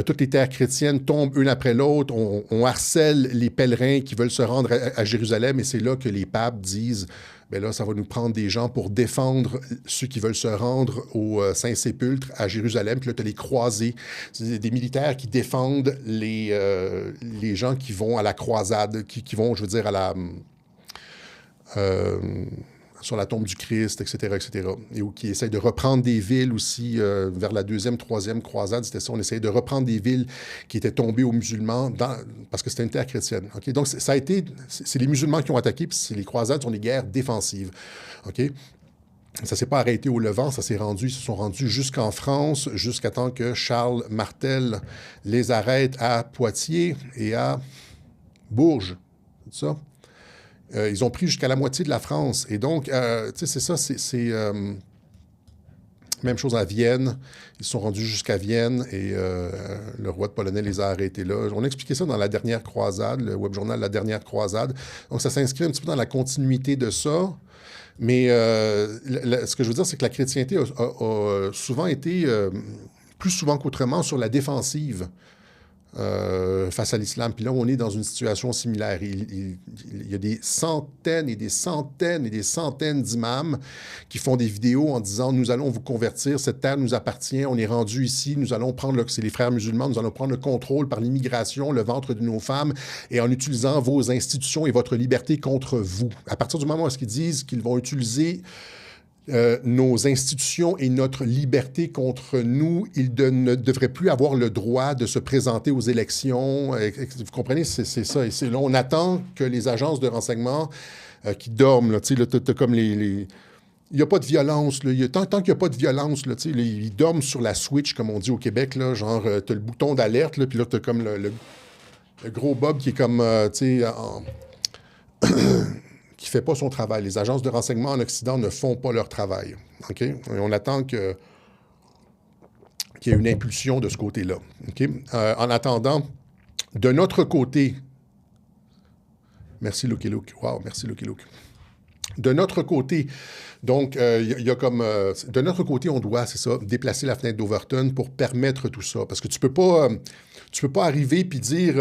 toutes les terres chrétiennes tombent une après l'autre. On harcèle les pèlerins qui veulent se rendre à Jérusalem et c'est là que les papes disent bien là, ça va nous prendre des gens pour défendre ceux qui veulent se rendre au Saint-Sépulcre à Jérusalem. Puis là, tu as les croisés, des militaires qui défendent les gens qui vont à la croisade, qui vont, je veux dire, à la... sur la tombe du Christ, etc., etc. Et qui essayent de reprendre des villes aussi vers la 2e, 3e croisade. C'était ça, on essayait de reprendre des villes qui étaient tombées aux musulmans parce que c'était une terre chrétienne. Okay? Donc, ça a été... C'est les musulmans qui ont attaqué, puis les croisades sont des guerres défensives. Okay? Ça ne s'est pas arrêté au Levant, ils se sont rendus jusqu'en France, jusqu'à temps que Charles Martel les arrête à Poitiers et à Bourges. C'est ça? Ils ont pris jusqu'à la moitié de la France. Et donc, tu sais, c'est ça, c'est même chose à Vienne. Ils sont rendus jusqu'à Vienne et le roi de Polonais les a arrêtés là. On a expliqué ça dans la dernière croisade, le web journal La Dernière Croisade. Donc, ça s'inscrit un petit peu dans la continuité de ça. Mais ce que je veux dire, c'est que la chrétienté a souvent été, plus souvent qu'autrement, sur la défensive. Face à l'islam. Puis là, on est dans une situation similaire. Il y a des centaines et des centaines et des centaines d'imams qui font des vidéos en disant « Nous allons vous convertir, cette terre nous appartient, on est rendu ici, nous allons prendre, c'est les frères musulmans, nous allons prendre le contrôle par l'immigration, le ventre de nos femmes, et en utilisant vos institutions et votre liberté contre vous. » À partir du moment où ils disent qu'ils vont utiliser nos institutions et notre liberté contre nous, ils ne devraient plus avoir le droit de se présenter aux élections. Vous comprenez? C'est ça. Et là, on attend que les agences de renseignement qui dorment, là, tu sais, t'as comme il n'y a pas de violence. Là. Tant qu'il n'y a pas de violence, là, ils dorment sur la switch, comme on dit au Québec. Là, genre, tu as le bouton d'alerte, puis là, tu as comme le gros Bob qui est comme, tu sais, qui ne fait pas son travail. Les agences de renseignement en Occident ne font pas leur travail. Okay? Et on attend qu'il y ait une impulsion de ce côté-là. Okay? En attendant, de notre côté... Merci, Lucky Luke. Wow, merci, Lucky Luke. De notre côté, donc, y a comme... de notre côté, on doit, c'est ça, déplacer la fenêtre d'Overton pour permettre tout ça. Parce que tu peux pas arriver puis dire...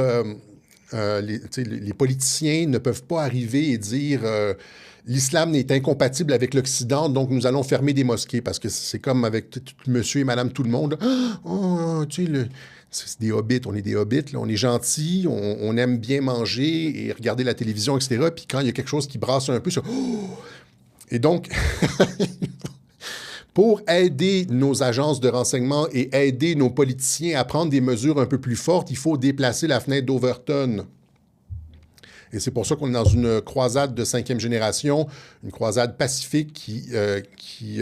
les politiciens ne peuvent pas arriver et dire l'islam est incompatible avec l'Occident, donc nous allons fermer des mosquées, parce que c'est comme avec monsieur et madame tout le monde. Tu sais, c'est des hobbits, on est des hobbits, là, on est gentils, on aime bien manger et regarder la télévision, etc. Puis quand il y a quelque chose qui brasse un peu, ça... Et donc... Pour aider nos agences de renseignement et aider nos politiciens à prendre des mesures un peu plus fortes, il faut déplacer la fenêtre d'Overton. Et c'est pour ça qu'on est dans une croisade de 5e génération, une croisade pacifique qui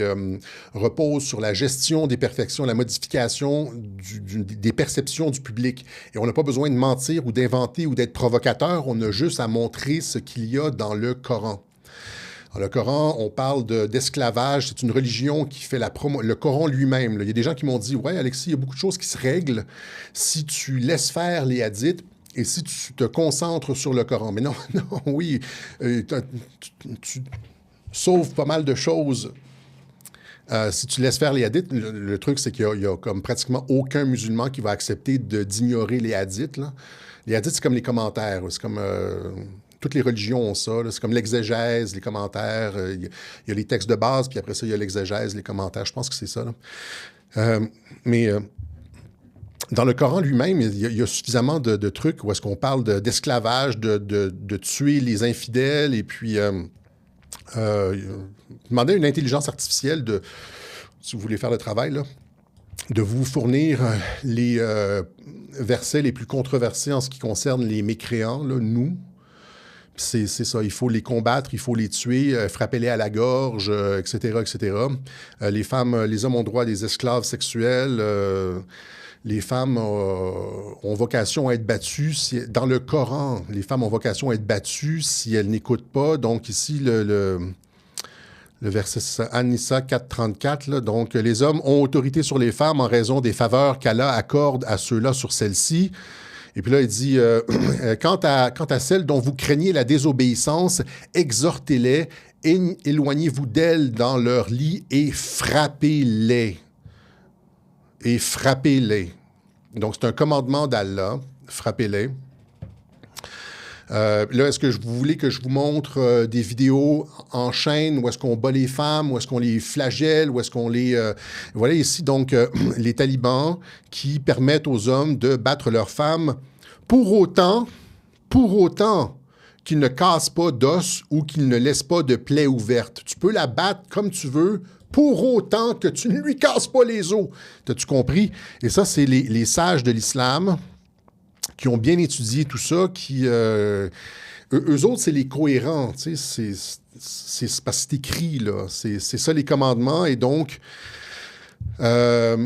repose sur la gestion des perfections, la modification des perceptions du public. Et on n'a pas besoin de mentir ou d'inventer ou d'être provocateur, on a juste à montrer ce qu'il y a dans le Coran. Dans le Coran, on parle d'esclavage. C'est une religion qui fait le Coran lui-même. Il y a des gens qui m'ont dit « Ouais, Alexis, il y a beaucoup de choses qui se règlent si tu laisses faire les hadiths et si tu te concentres sur le Coran. » Mais non, non, oui, tu sauves pas mal de choses si tu laisses faire les hadiths. Le truc, c'est qu'il y a comme pratiquement aucun musulman qui va accepter d'ignorer les hadiths, là. Les hadiths, c'est comme les commentaires. C'est comme... toutes les religions ont ça. C'est comme l'exégèse, les commentaires. Il y a les textes de base, puis après ça, il y a l'exégèse, les commentaires. Je pense que c'est ça, là. Mais dans le Coran lui-même, il y a suffisamment de trucs où est-ce qu'on parle d'esclavage, de tuer les infidèles, et puis demander à une intelligence artificielle si vous voulez faire le travail, là, de vous fournir les versets les plus controversés en ce qui concerne les mécréants, là, nous. C'est ça, il faut les combattre, il faut les tuer, frapper-les à la gorge, etc., etc. Les hommes ont droit à des esclaves sexuels. Les femmes ont vocation à être battues. Dans le Coran, les femmes ont vocation à être battues si elles n'écoutent pas. Donc ici, le verset An-Nisa 4.34, là, donc les hommes ont autorité sur les femmes en raison des faveurs qu'Allah accorde à ceux-là sur celles-ci. Et puis là, il dit, quant à celles dont vous craignez la désobéissance, exhortez-les, éloignez-vous d'elles dans leur lit et frappez-les. Et frappez-les. Donc, c'est un commandement d'Allah, frappez-les. Là, est-ce que vous voulez que je vous montre des vidéos en chaîne où est-ce qu'on bat les femmes, où est-ce qu'on les flagelle, où est-ce qu'on les... Voilà ici, donc, les talibans qui permettent aux hommes de battre leurs femmes pour autant qu'ils ne cassent pas d'os ou qu'ils ne laissent pas de plaie ouverte. Tu peux la battre comme tu veux, pour autant que tu ne lui casses pas les os. T'as-tu compris? Et ça, c'est les sages de l'islam qui ont bien étudié tout ça, eux autres, c'est les cohérents, tu sais, c'est parce que c'est écrit, là, c'est ça les commandements, et donc, ça,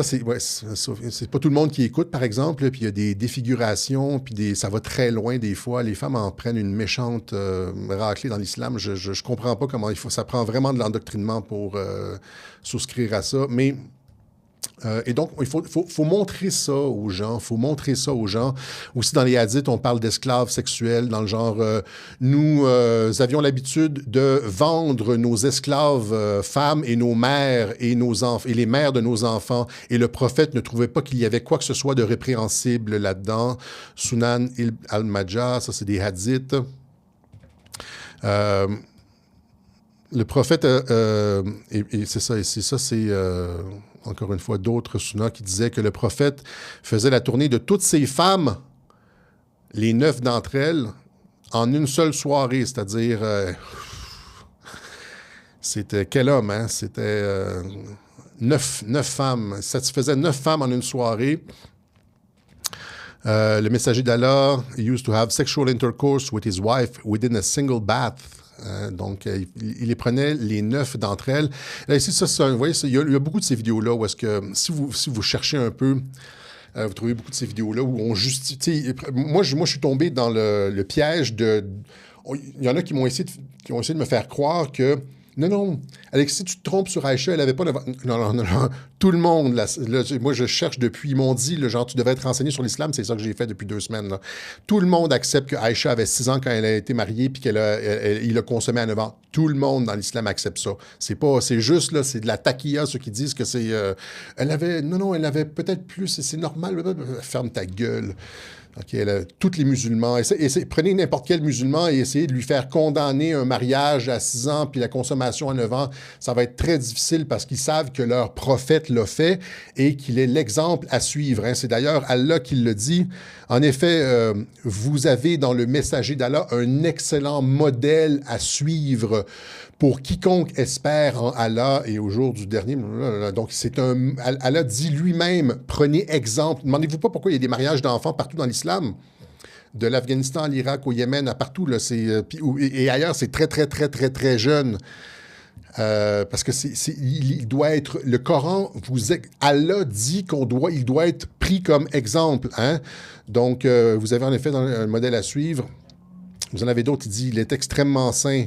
c'est pas tout le monde qui écoute, par exemple, là, puis il y a des défigurations, puis ça va très loin des fois, les femmes en prennent une méchante raclée dans l'islam, je comprends pas comment ça prend vraiment de l'endoctrinement pour souscrire à ça, mais... et donc, il faut montrer ça aux gens. Aussi, dans les hadiths, on parle d'esclaves sexuels, dans le genre, nous avions l'habitude de vendre nos esclaves femmes et nos mères et les mères de nos enfants. Et le prophète ne trouvait pas qu'il y avait quoi que ce soit de répréhensible là-dedans. Sunan al-Majah, ça, c'est des hadiths. Le prophète, et c'est ça, c'est encore une fois d'autres sunnas qui disaient que le prophète faisait la tournée de toutes ses femmes, les 9 d'entre elles, en une seule soirée, c'est-à-dire, c'était quel homme, hein? C'était 9 femmes, satisfaisait 9 femmes en une soirée. Le messager d'Allah used to have sexual intercourse with his wife within a single bath. Donc, il les prenait, les 9 d'entre elles. Là, ici, vous voyez, il y a beaucoup de ces vidéos-là où est-ce que, si vous cherchez un peu, vous trouvez beaucoup de ces vidéos-là où on justifie... Moi, je suis tombé dans le piège de... Il y en a qui ont essayé de me faire croire que non, Alexis, tu te trompes sur Aïcha, elle n'avait pas... Non. Tout le monde, là, moi, je cherche depuis, ils m'ont dit, genre, tu devrais être renseigné sur l'islam, c'est ça que j'ai fait depuis 2 semaines. Là. Tout le monde accepte que Aïcha avait 6 ans quand elle a été mariée, puis il a consommé à 9 ans. Tout le monde dans l'islam accepte ça. C'est juste, là, c'est de la taquilla, ceux qui disent que c'est... elle avait peut-être plus, c'est normal. Ferme ta gueule. Okay, tous les musulmans, prenez n'importe quel musulman et essayez de lui faire condamner un mariage à 6 ans puis la consommation à 9 ans. Ça va être très difficile parce qu'ils savent que leur prophète l'a fait et qu'il est l'exemple à suivre. Hein. C'est d'ailleurs Allah qui le dit. En effet, vous avez dans le messager d'Allah un excellent modèle à suivre pour quiconque espère en Allah et au jour du dernier. Donc, Allah dit lui-même, prenez exemple. Demandez-vous pas pourquoi il y a des mariages d'enfants partout dans l'islam. de l'Afghanistan à l'Irak, au Yémen, à partout, là, et ailleurs, c'est très, très, très, très, très jeune. Parce que il doit être... Le Coran, Allah dit il doit être pris comme exemple. Hein? Donc, vous avez en effet un modèle à suivre. Vous en avez d'autres, il dit, il est extrêmement saint.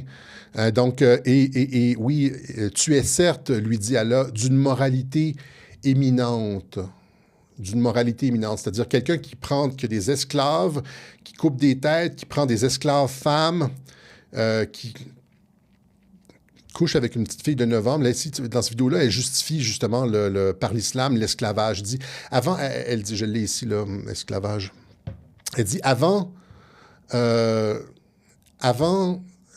Donc, oui, tu es certes, lui dit Allah, d'une moralité éminente. D'une moralité éminente, c'est-à-dire quelqu'un qui a des esclaves, qui coupe des têtes, qui prend des esclaves femmes, qui couche avec une petite fille de 9 ans. Là, ici, dans cette vidéo-là, elle justifie justement par l'islam l'esclavage. Elle dit, elle dit, je l'ai ici, là, esclavage. Elle dit, avant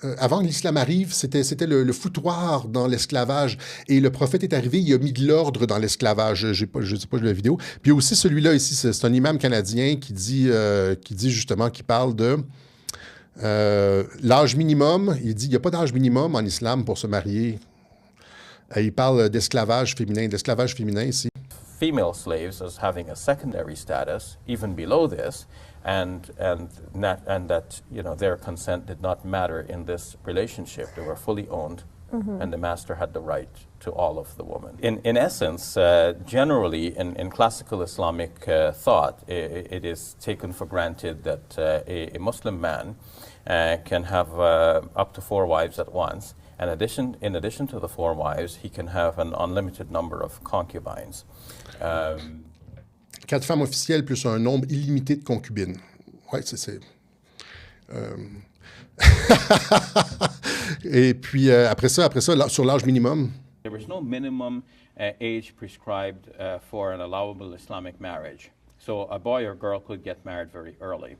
que l'islam arrive, c'était le foutoir dans l'esclavage. Et le prophète est arrivé, il a mis de l'ordre dans l'esclavage. Je ne sais pas la vidéo. Puis il y a aussi celui-là ici, c'est un imam canadien qui dit justement, qui parle de l'âge minimum. Il dit, il n'y a pas d'âge minimum en islam pour se marier. Il parle d'esclavage féminin ici. Female slaves as having a secondary status, even below this, and that their consent did not matter in this relationship. They were fully owned, and the master had the right to all of the women. In essence, generally in classical Islamic thought, it is taken for granted that a Muslim man can have up to 4 wives at once. In addition to the 4 wives, he can have an unlimited number of concubines. 4 femmes officielles plus un nombre illimité de concubines. Oui, c'est... Et puis, après ça, sur l'âge minimum... There is no minimum age prescribed for an allowable Islamic marriage. So a boy or girl could get married very early.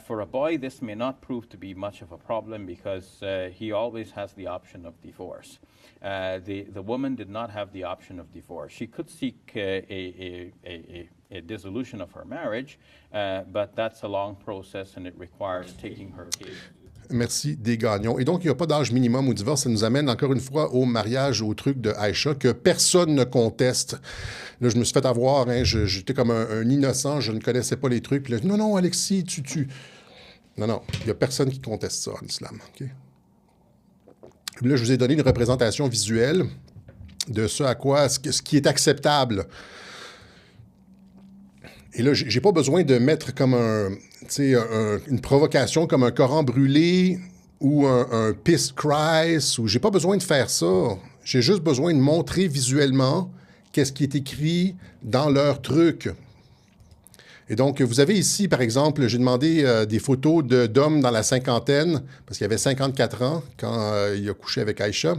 For a boy, this may not prove to be much of a problem because he always has the option of divorce. The woman did not have the option of divorce. She could seek a dissolution of her marriage, but that's a long process and it requires taking her case. Merci, des gagnons. Et donc, il n'y a pas d'âge minimum au divorce. Ça nous amène encore une fois au mariage, au truc de Aïcha, que personne ne conteste. Là, je me suis fait avoir, hein, j'étais comme un innocent, je ne connaissais pas les trucs. Puis là, non, Alexis, tu... Non, il n'y a personne qui conteste ça en islam. Okay? Là, je vous ai donné une représentation visuelle de ce qui est acceptable. Et là, j'ai pas besoin de mettre comme une provocation comme un Coran brûlé ou un Peace Christ, ou j'ai pas besoin de faire ça. J'ai juste besoin de montrer visuellement qu'est-ce qui est écrit dans leur truc. Et donc, vous avez ici, par exemple, j'ai demandé des photos d'hommes dans la cinquantaine, parce qu'il avait 54 ans quand il a couché avec Aïcha.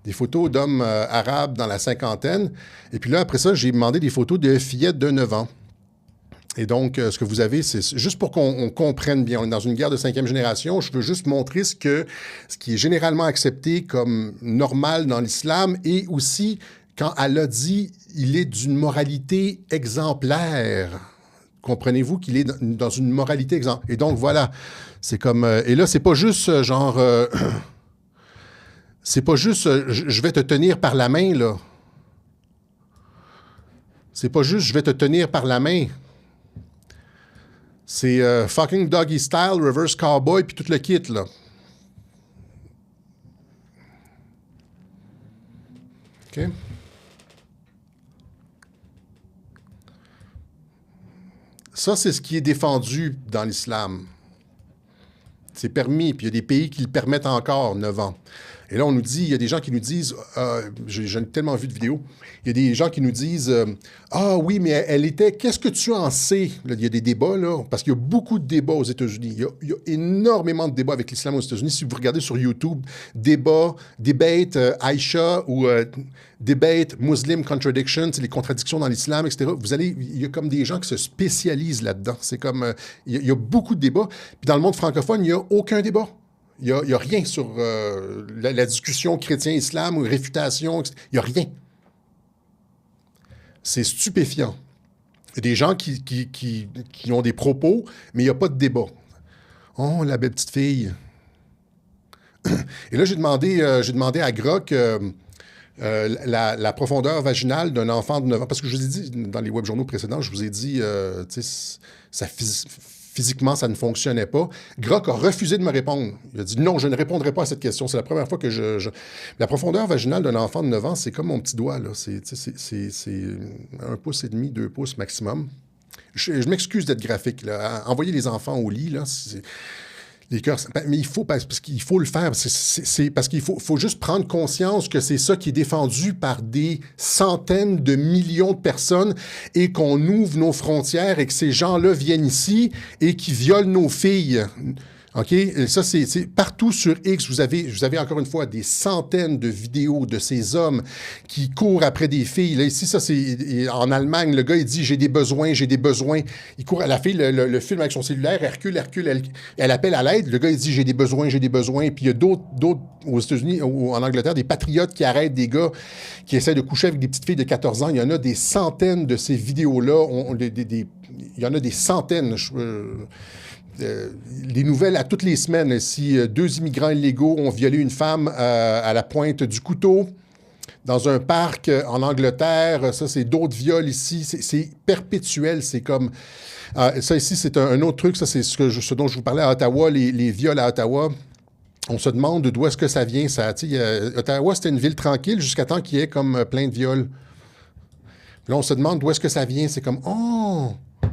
Des photos d'hommes arabes dans la cinquantaine. Et puis là, après ça, j'ai demandé des photos de fillettes de 9 ans. Et donc, ce que vous avez, c'est juste pour qu'on comprenne bien. On est dans une guerre de 5e génération. Je veux juste montrer ce qui est généralement accepté comme normal dans l'islam et aussi, quand Allah dit, il est d'une moralité exemplaire. Comprenez-vous qu'il est dans une moralité exemplaire. Et donc, voilà. C'est comme... et là, c'est pas juste genre... c'est pas juste je vais te tenir par la main, là. C'est pas juste je vais te tenir par la main. C'est fucking doggy style, reverse cowboy, puis tout le kit, là. OK? Ça, c'est ce qui est défendu dans l'islam. C'est permis, puis il y a des pays qui le permettent encore, 9 ans. Et là, on nous dit, il y a des gens qui nous disent, j'en ai tellement vu de vidéos, il y a des gens qui nous disent, ah oui, mais elle était, qu'est-ce que tu en sais? Là, il y a des débats, là, parce qu'il y a beaucoup de débats aux États-Unis. Il y a énormément de débats avec l'islam aux États-Unis. Si vous regardez sur YouTube, debate Aïcha ou debate Muslim contradiction, c'est les contradictions dans l'islam, etc. Il y a comme des gens qui se spécialisent là-dedans. C'est comme, il y a beaucoup de débats. Puis dans le monde francophone, il n'y a aucun débat. Il n'y a rien sur la discussion chrétien-islam ou réfutation. Il n'y a rien. C'est stupéfiant. Il y a des gens qui ont des propos, mais il n'y a pas de débat. Oh, la belle petite fille. Et là, j'ai demandé à Grok la profondeur vaginale d'un enfant de 9 ans. Parce que je vous ai dit, dans les webjournaux précédents, je vous ai dit, sa physiquement, ça ne fonctionnait pas. Grok a refusé de me répondre. Il a dit non, je ne répondrai pas à cette question. C'est la première fois que La profondeur vaginale d'un enfant de 9 ans, c'est comme mon petit doigt, là. C'est 1,5 pouce, 2 pouces maximum. Je m'excuse d'être graphique, là. Envoyer les enfants au lit, là, les cœurs, mais il faut, parce qu'il faut le faire. C'est parce qu'il faut juste prendre conscience que c'est ça qui est défendu par des centaines de millions de personnes et qu'on ouvre nos frontières et que ces gens-là viennent ici et qui violent nos filles. OK? Et ça, c'est partout sur X. Vous avez encore une fois des centaines de vidéos de ces hommes qui courent après des filles. Là, ici, ça, c'est en Allemagne. Le gars, il dit « j'ai des besoins, j'ai des besoins ». Il court à la fille, le film avec son cellulaire, elle recule, elle appelle à l'aide. Le gars, il dit « j'ai des besoins, j'ai des besoins ». Puis il y a d'autres aux États-Unis ou en Angleterre, des patriotes qui arrêtent des gars qui essaient de coucher avec des petites filles de 14 ans. Il y en a des centaines de ces vidéos-là. Il y en a des centaines. Les nouvelles à toutes les semaines, si 2 immigrants illégaux ont violé une femme à la pointe du couteau dans un parc en Angleterre, ça c'est d'autres viols ici, c'est perpétuel, c'est comme... ça ici c'est un autre truc, ça c'est ce dont je vous parlais à Ottawa, les viols à Ottawa. On se demande d'où est-ce que ça vient, ça. Ottawa c'était une ville tranquille jusqu'à temps qu'il y ait comme plein de viols. Là on se demande d'où est-ce que ça vient, c'est comme... Oh! Tu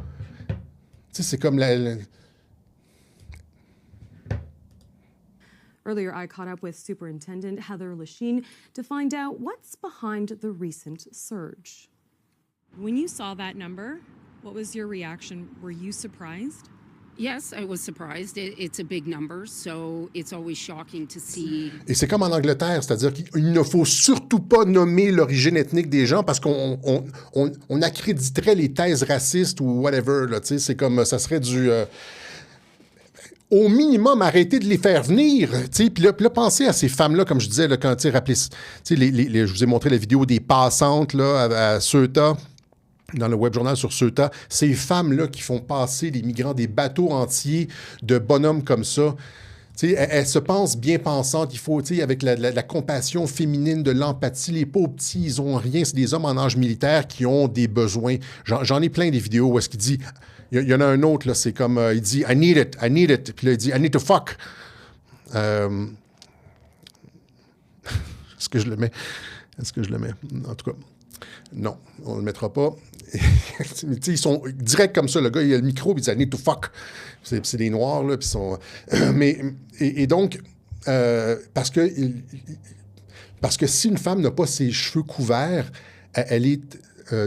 sais, c'est comme Earlier, I caught up with Superintendent Heather Lachine to find out what's behind the recent surge. When you saw that number, what was your reaction? Were you surprised? Yes, I was surprised. It's a big number, so it's always shocking to see. Et c'est comme en Angleterre, c'est-à-dire qu'il ne faut surtout pas nommer l'origine ethnique des gens parce qu'on accréditerait les thèses racistes ou whatever. Là, c'est comme, ça serait du... au minimum, arrêter de les faire venir. Puis là, pensez à ces femmes-là, comme je disais, là, quand, rappelez, je vous ai montré la vidéo des passantes là, à Ceuta, dans le web journal sur Ceuta. Ces femmes-là qui font passer les migrants des bateaux entiers de bonhommes comme ça. Elles se pensent bien pensantes. Il faut, avec la compassion féminine, de l'empathie. Les pauvres petits, ils ont rien. C'est des hommes en âge militaire qui ont des besoins. J'en ai plein des vidéos où est-ce qu'il dit... Il y en a un autre, là, c'est comme... il dit « I need it ». Puis là, il dit « I need to fuck ». Est-ce que je le mets? En tout cas, non, on ne le mettra pas. Ils sont directs comme ça. Le gars, il a le micro, puis il dit « I need to fuck ». C'est des Noirs, là, puis ils sont... Et donc, parce que si une femme n'a pas ses cheveux couverts, elle est...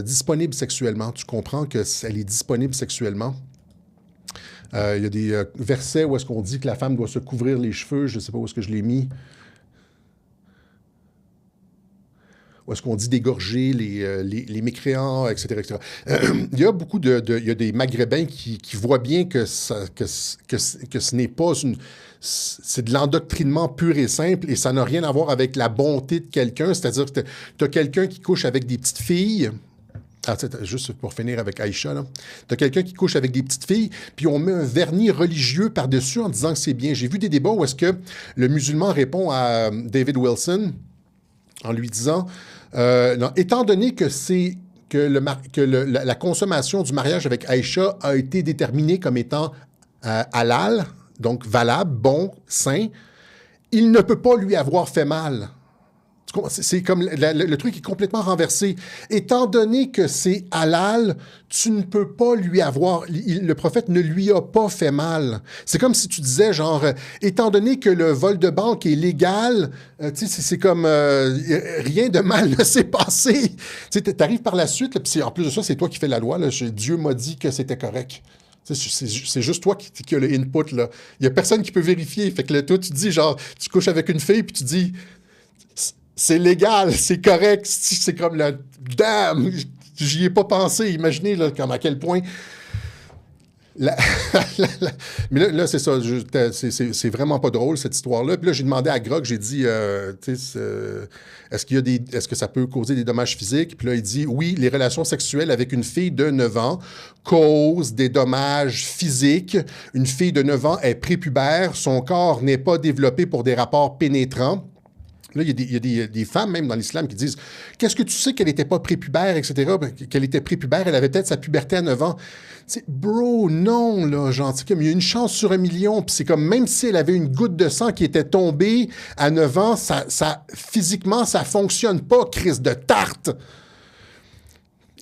disponible sexuellement. Tu comprends qu'elle est disponible sexuellement. Il y a des versets où est-ce qu'on dit que la femme doit se couvrir les cheveux. Je ne sais pas où est-ce que je l'ai mis. Où est-ce qu'on dit d'égorger les mécréants, etc. etc. Il y a beaucoup il y a des Maghrébins qui voient bien que ce n'est pas une... C'est de l'endoctrinement pur et simple et ça n'a rien à voir avec la bonté de quelqu'un. C'est-à-dire que tu as quelqu'un qui couche avec des petites filles. Juste pour finir avec Aïcha, tu as quelqu'un qui couche avec des petites filles, puis on met un vernis religieux par-dessus en disant que c'est bien. J'ai vu des débats où est-ce que le musulman répond à David Wilson en lui disant non, étant donné que la consommation du mariage avec Aïcha a été déterminée comme étant halal, donc valable, bon, sain, il ne peut pas lui avoir fait mal. C'est comme le truc est complètement renversé. Étant donné que c'est halal, tu ne peux pas lui avoir... Le prophète ne lui a pas fait mal. C'est comme si tu disais, genre, étant donné que le vol de banque est légal, c'est comme rien de mal ne s'est passé. Tu arrives par la suite, puis en plus de ça, c'est toi qui fais la loi. Là, Dieu m'a dit que c'était correct. C'est juste toi qui as le input. Là. Il n'y a personne qui peut vérifier. Fait que là, toi, tu dis, genre, tu couches avec une fille, puis tu dis... C'est légal, c'est correct. C'est comme la... Damn! J'y ai pas pensé. Imaginez là, comme à quel point... Mais là c'est ça. C'est vraiment pas drôle, cette histoire-là. Puis là, j'ai demandé à Grok, j'ai dit, est-ce que ça peut causer des dommages physiques? Puis là, il dit, oui, les relations sexuelles avec une fille de 9 ans causent des dommages physiques. Une fille de 9 ans est prépubère. Son corps n'est pas développé pour des rapports pénétrants. Là, il y a des femmes, même dans l'islam, qui disent « Qu'est-ce que tu sais qu'elle n'était pas prépubère, etc. » Qu'elle était prépubère, elle avait peut-être sa puberté à 9 ans. C'est bro, non, là, gentil. Comme il y a une chance sur 1 million, puis c'est comme même si elle avait une goutte de sang qui était tombée à 9 ans, physiquement, ça fonctionne pas, crise de tarte.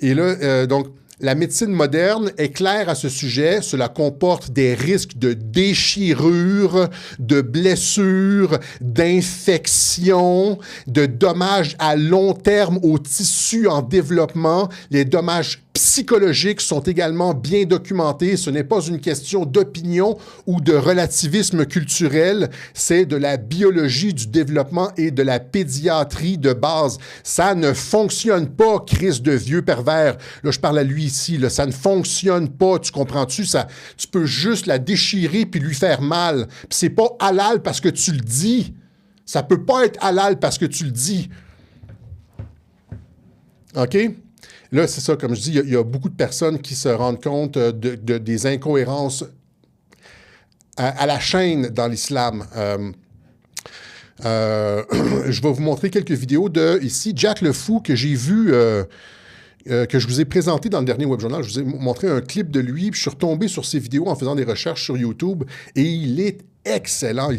Et là, donc, la médecine moderne est claire à ce sujet. Cela comporte des risques de déchirure, de blessures, d'infections, de dommages à long terme aux tissus en développement. Les dommages psychologiques sont également bien documentés. Ce n'est pas une question d'opinion ou de relativisme culturel. C'est de la biologie du développement et de la pédiatrie de base. Ça ne fonctionne pas, crise de vieux pervers. Là, je parle à lui ici. Là, ça ne fonctionne pas. Tu comprends-tu? Ça, tu peux juste la déchirer puis lui faire mal. Puis c'est pas halal parce que tu le dis. Ça peut pas être halal parce que tu le dis. OK? Là, c'est ça, comme je dis, il y a beaucoup de personnes qui se rendent compte des incohérences à la chaîne dans l'islam. Je vais vous montrer quelques vidéos de, ici, Jack le Fou, que j'ai vu, que je vous ai présenté dans le dernier webjournal. Je vous ai montré un clip de lui, puis je suis retombé sur ses vidéos en faisant des recherches sur YouTube, et il est excellent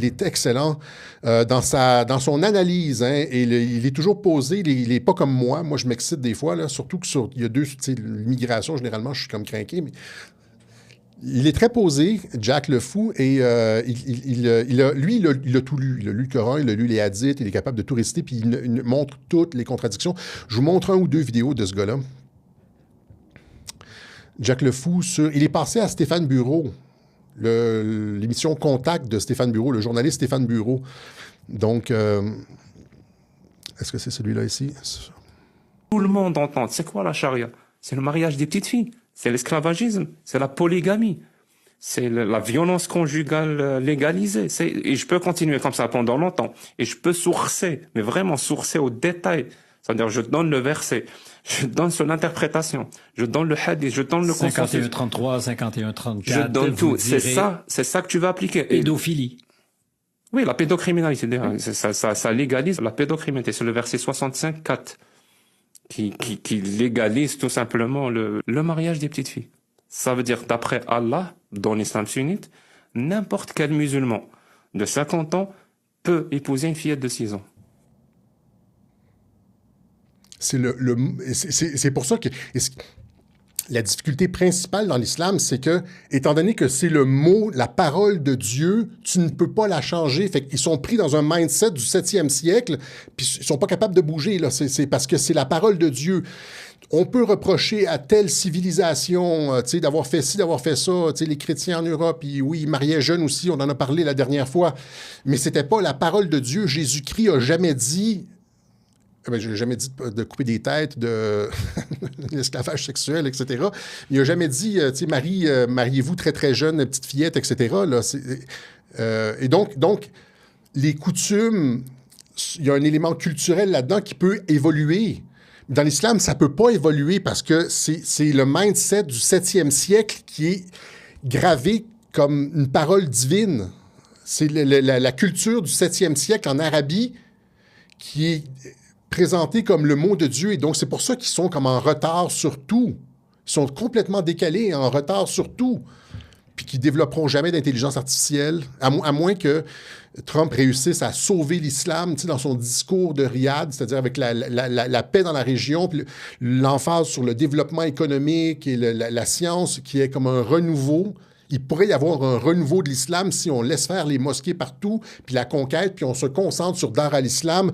dans son analyse, hein, et il est toujours posé, il est pas comme moi. Moi, je m'excite des fois, là, surtout que il y a l'immigration, généralement, je suis comme crinqué, mais il est très posé, Jack le Fou, et il a tout lu. Il a lu le Coran, il a lu les hadiths, il est capable de tout réciter, puis il montre toutes les contradictions. Je vous montre 1 ou 2 vidéos de ce gars-là. Jack le Fou, il est passé à Stéphane Bureau, l'émission Contact de Stéphane Bureau, le journaliste Stéphane Bureau. Donc, est-ce que c'est celui-là ici? Tout le monde entend. C'est quoi la charia? C'est le mariage des petites filles. C'est l'esclavagisme. C'est la polygamie. C'est la violence conjugale légalisée. Et je peux continuer comme ça pendant longtemps. Et je peux sourcer, mais vraiment sourcer au détail. C'est-à-dire, je donne le verset, je donne son interprétation, je donne le hadith, je donne le consensus. 51-33, 51-34. Je donne tout. C'est ça que tu vas appliquer. Pédophilie. Oui, la pédocriminalité. Ça légalise la pédocriminalité. C'est le verset 65-4 qui légalise tout simplement le mariage des petites filles. Ça veut dire, d'après Allah, dans l'islam sunnite, n'importe quel musulman de 50 ans peut épouser une fillette de 6 ans. C'est pour ça que la difficulté principale dans l'islam, c'est que, étant donné que c'est le mot, la parole de Dieu, tu ne peux pas la changer. Fait qu'ils sont pris dans un mindset du 7e siècle, puis ils sont pas capables de bouger, là. C'est parce que c'est la parole de Dieu. On peut reprocher à telle civilisation, tu sais, d'avoir fait ci, d'avoir fait ça, tu sais, les chrétiens en Europe, oui, ils mariaient jeunes aussi, on en a parlé la dernière fois, mais c'était pas la parole de Dieu. Jésus-Christ a jamais dit... je n'ai jamais dit de couper des têtes, de l'esclavage sexuel, etc. Il n'a jamais dit, tu sais, mariez-vous très, très jeune, petite fillette, etc. Là, et donc, les coutumes, il y a un élément culturel là-dedans qui peut évoluer. Dans l'islam, ça ne peut pas évoluer parce que c'est le mindset du 7e siècle qui est gravé comme une parole divine. C'est la culture du 7e siècle en Arabie qui est présenté comme le mot de Dieu. Et donc, c'est pour ça qu'ils sont comme en retard sur tout. Ils sont complètement décalés, en retard sur tout. Puis qu'ils ne développeront jamais d'intelligence artificielle, à moins que Trump réussisse à sauver l'islam, tu sais, dans son discours de Riyad, c'est-à-dire avec la paix dans la région, puis l'emphase sur le développement économique et la science, qui est comme un renouveau. Il pourrait y avoir un renouveau de l'islam si on laisse faire les mosquées partout, puis la conquête, puis on se concentre sur Dar al-Islam,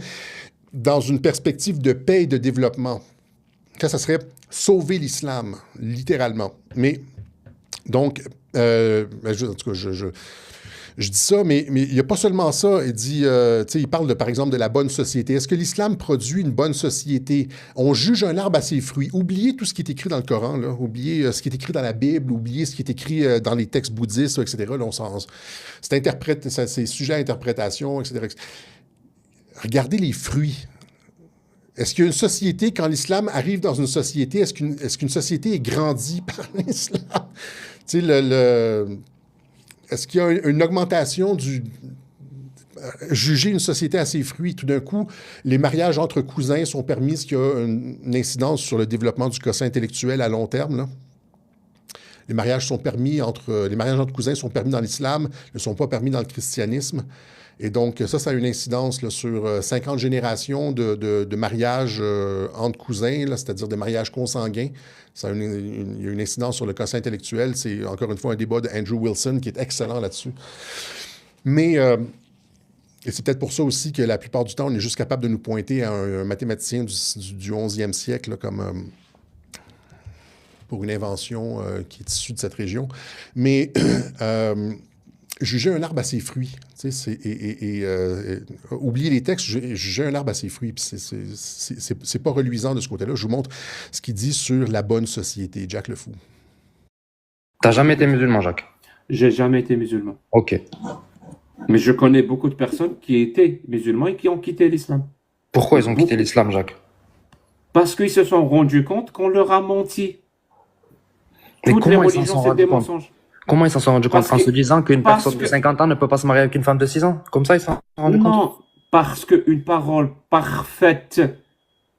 dans une perspective de paix et de développement. Ça serait sauver l'islam, littéralement. Mais, donc, en tout cas, je dis ça, mais il n'y a pas seulement ça. Il dit, tu sais, il parle, par exemple, de la bonne société. Est-ce que l'islam produit une bonne société? On juge un arbre à ses fruits. Oubliez tout ce qui est écrit dans le Coran, là. Oubliez ce qui est écrit dans la Bible, oubliez ce qui est écrit dans les textes bouddhistes, etc. Là, c'est sujet à interprétation, etc. Regardez les fruits. Est-ce qu'il y a une société, quand l'islam arrive dans une société, est-ce qu'une société est grandie par l'islam? Tu sais, est-ce qu'il y a une augmentation juger une société à ses fruits. Tout d'un coup, les mariages entre cousins sont permis, ce qui a une incidence sur le développement du quotient intellectuel à long terme, là. Les mariages entre cousins sont permis dans l'islam, ne sont pas permis dans le christianisme. Et donc, ça a une incidence là, sur 50 générations de mariages entre cousins, là, c'est-à-dire des mariages consanguins. Il y a une incidence sur le quotient intellectuel. C'est encore une fois un débat d'Andrew Wilson qui est excellent là-dessus. Mais, et c'est peut-être pour ça aussi que la plupart du temps, on est juste capable de nous pointer à un mathématicien du 11e siècle là, comme pour une invention qui est issue de cette région. Mais juger un arbre à ses fruits, oublier les textes, juger un arbre à ses fruits, c'est pas reluisant de ce côté-là. Je vous montre ce qu'il dit sur la bonne société, Jack Le Fou. T'as jamais été musulman, Jacques? J'ai jamais été musulman. Ok. Mais je connais beaucoup de personnes qui étaient musulmans et qui ont quitté l'islam. Pourquoi ils ont quitté l'islam, Jacques? Parce qu'ils se sont rendus compte qu'on leur a menti. Mais Toutes les religions, c'est des mensonges. Comment ils s'en sont rendus compte? En se disant qu'une personne de 50 ans ne peut pas se marier avec une femme de 6 ans? Comme ça, ils s'en sont rendus compte? Non, parce qu'une parole parfaite,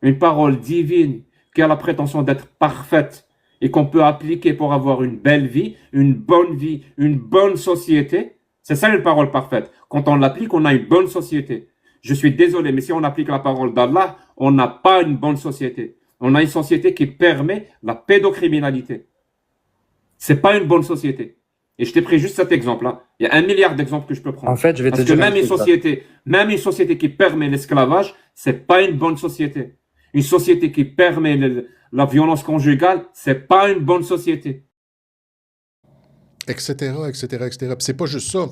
une parole divine, qui a la prétention d'être parfaite et qu'on peut appliquer pour avoir une belle vie, une bonne société, c'est ça une parole parfaite. Quand on l'applique, on a une bonne société. Je suis désolé, mais si on applique la parole d'Allah, on n'a pas une bonne société. On a une société qui permet la pédocriminalité. C'est pas une bonne société. Et je t'ai pris juste cet exemple-là. Il y a 1 milliard d'exemples que je peux prendre. En fait, je vais te dire. Parce que même une société qui permet l'esclavage, c'est pas une bonne société. Une société qui permet la violence conjugale, c'est pas une bonne société. Etc., etc., etc. C'est pas juste ça.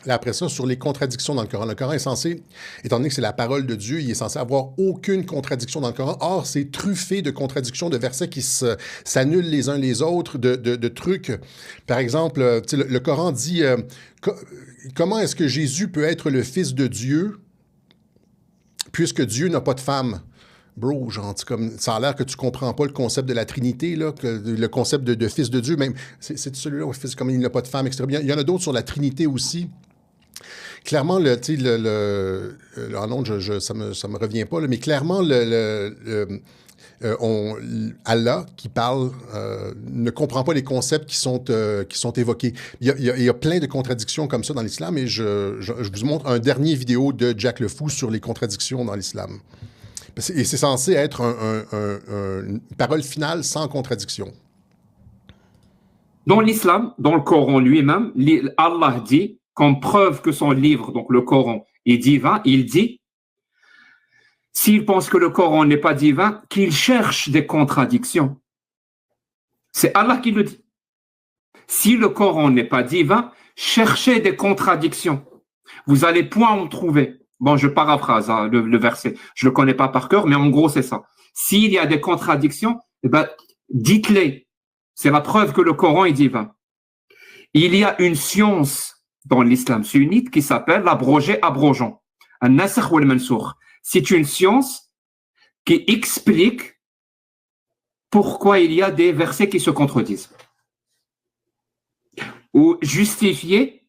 Là, après ça, sur les contradictions dans le Coran. Le Coran est censé, étant donné que c'est la parole de Dieu, il est censé avoir aucune contradiction dans le Coran. Or, c'est truffé de contradictions, de versets qui s'annulent les uns les autres, de trucs. Par exemple, le Coran dit comment est-ce que Jésus peut être le fils de Dieu puisque Dieu n'a pas de femme? Bro, genre, comme, ça a l'air que tu comprends pas le concept de la Trinité, là, le concept de fils de Dieu, même. C'est celui-là, comme il n'a pas de femme, etc. Il y en a d'autres sur la Trinité aussi. Clairement, ça me revient pas, là, mais clairement, Allah qui parle ne comprend pas les concepts qui sont évoqués. Il y a plein de contradictions comme ça dans l'islam, et je vous montre un dernier vidéo de Jack Le Fou sur les contradictions dans l'islam. Et c'est censé être une parole finale sans contradiction. Dans l'islam, dans le Coran lui-même, Allah dit, comme preuve que son livre, donc le Coran, est divin, il dit, s'il pense que le Coran n'est pas divin, qu'il cherche des contradictions. C'est Allah qui le dit. Si le Coran n'est pas divin, cherchez des contradictions. Vous allez point en trouver. Bon, je paraphrase le verset. Je le connais pas par cœur, mais en gros, c'est ça. S'il y a des contradictions, eh ben, dites-les. C'est la preuve que le Coran est divin. Il y a une science dans l'islam sunnite qui s'appelle l'abrogé-abrogeant. An-nasakh wal-mansoukh. C'est une science qui explique pourquoi il y a des versets qui se contredisent. Ou justifier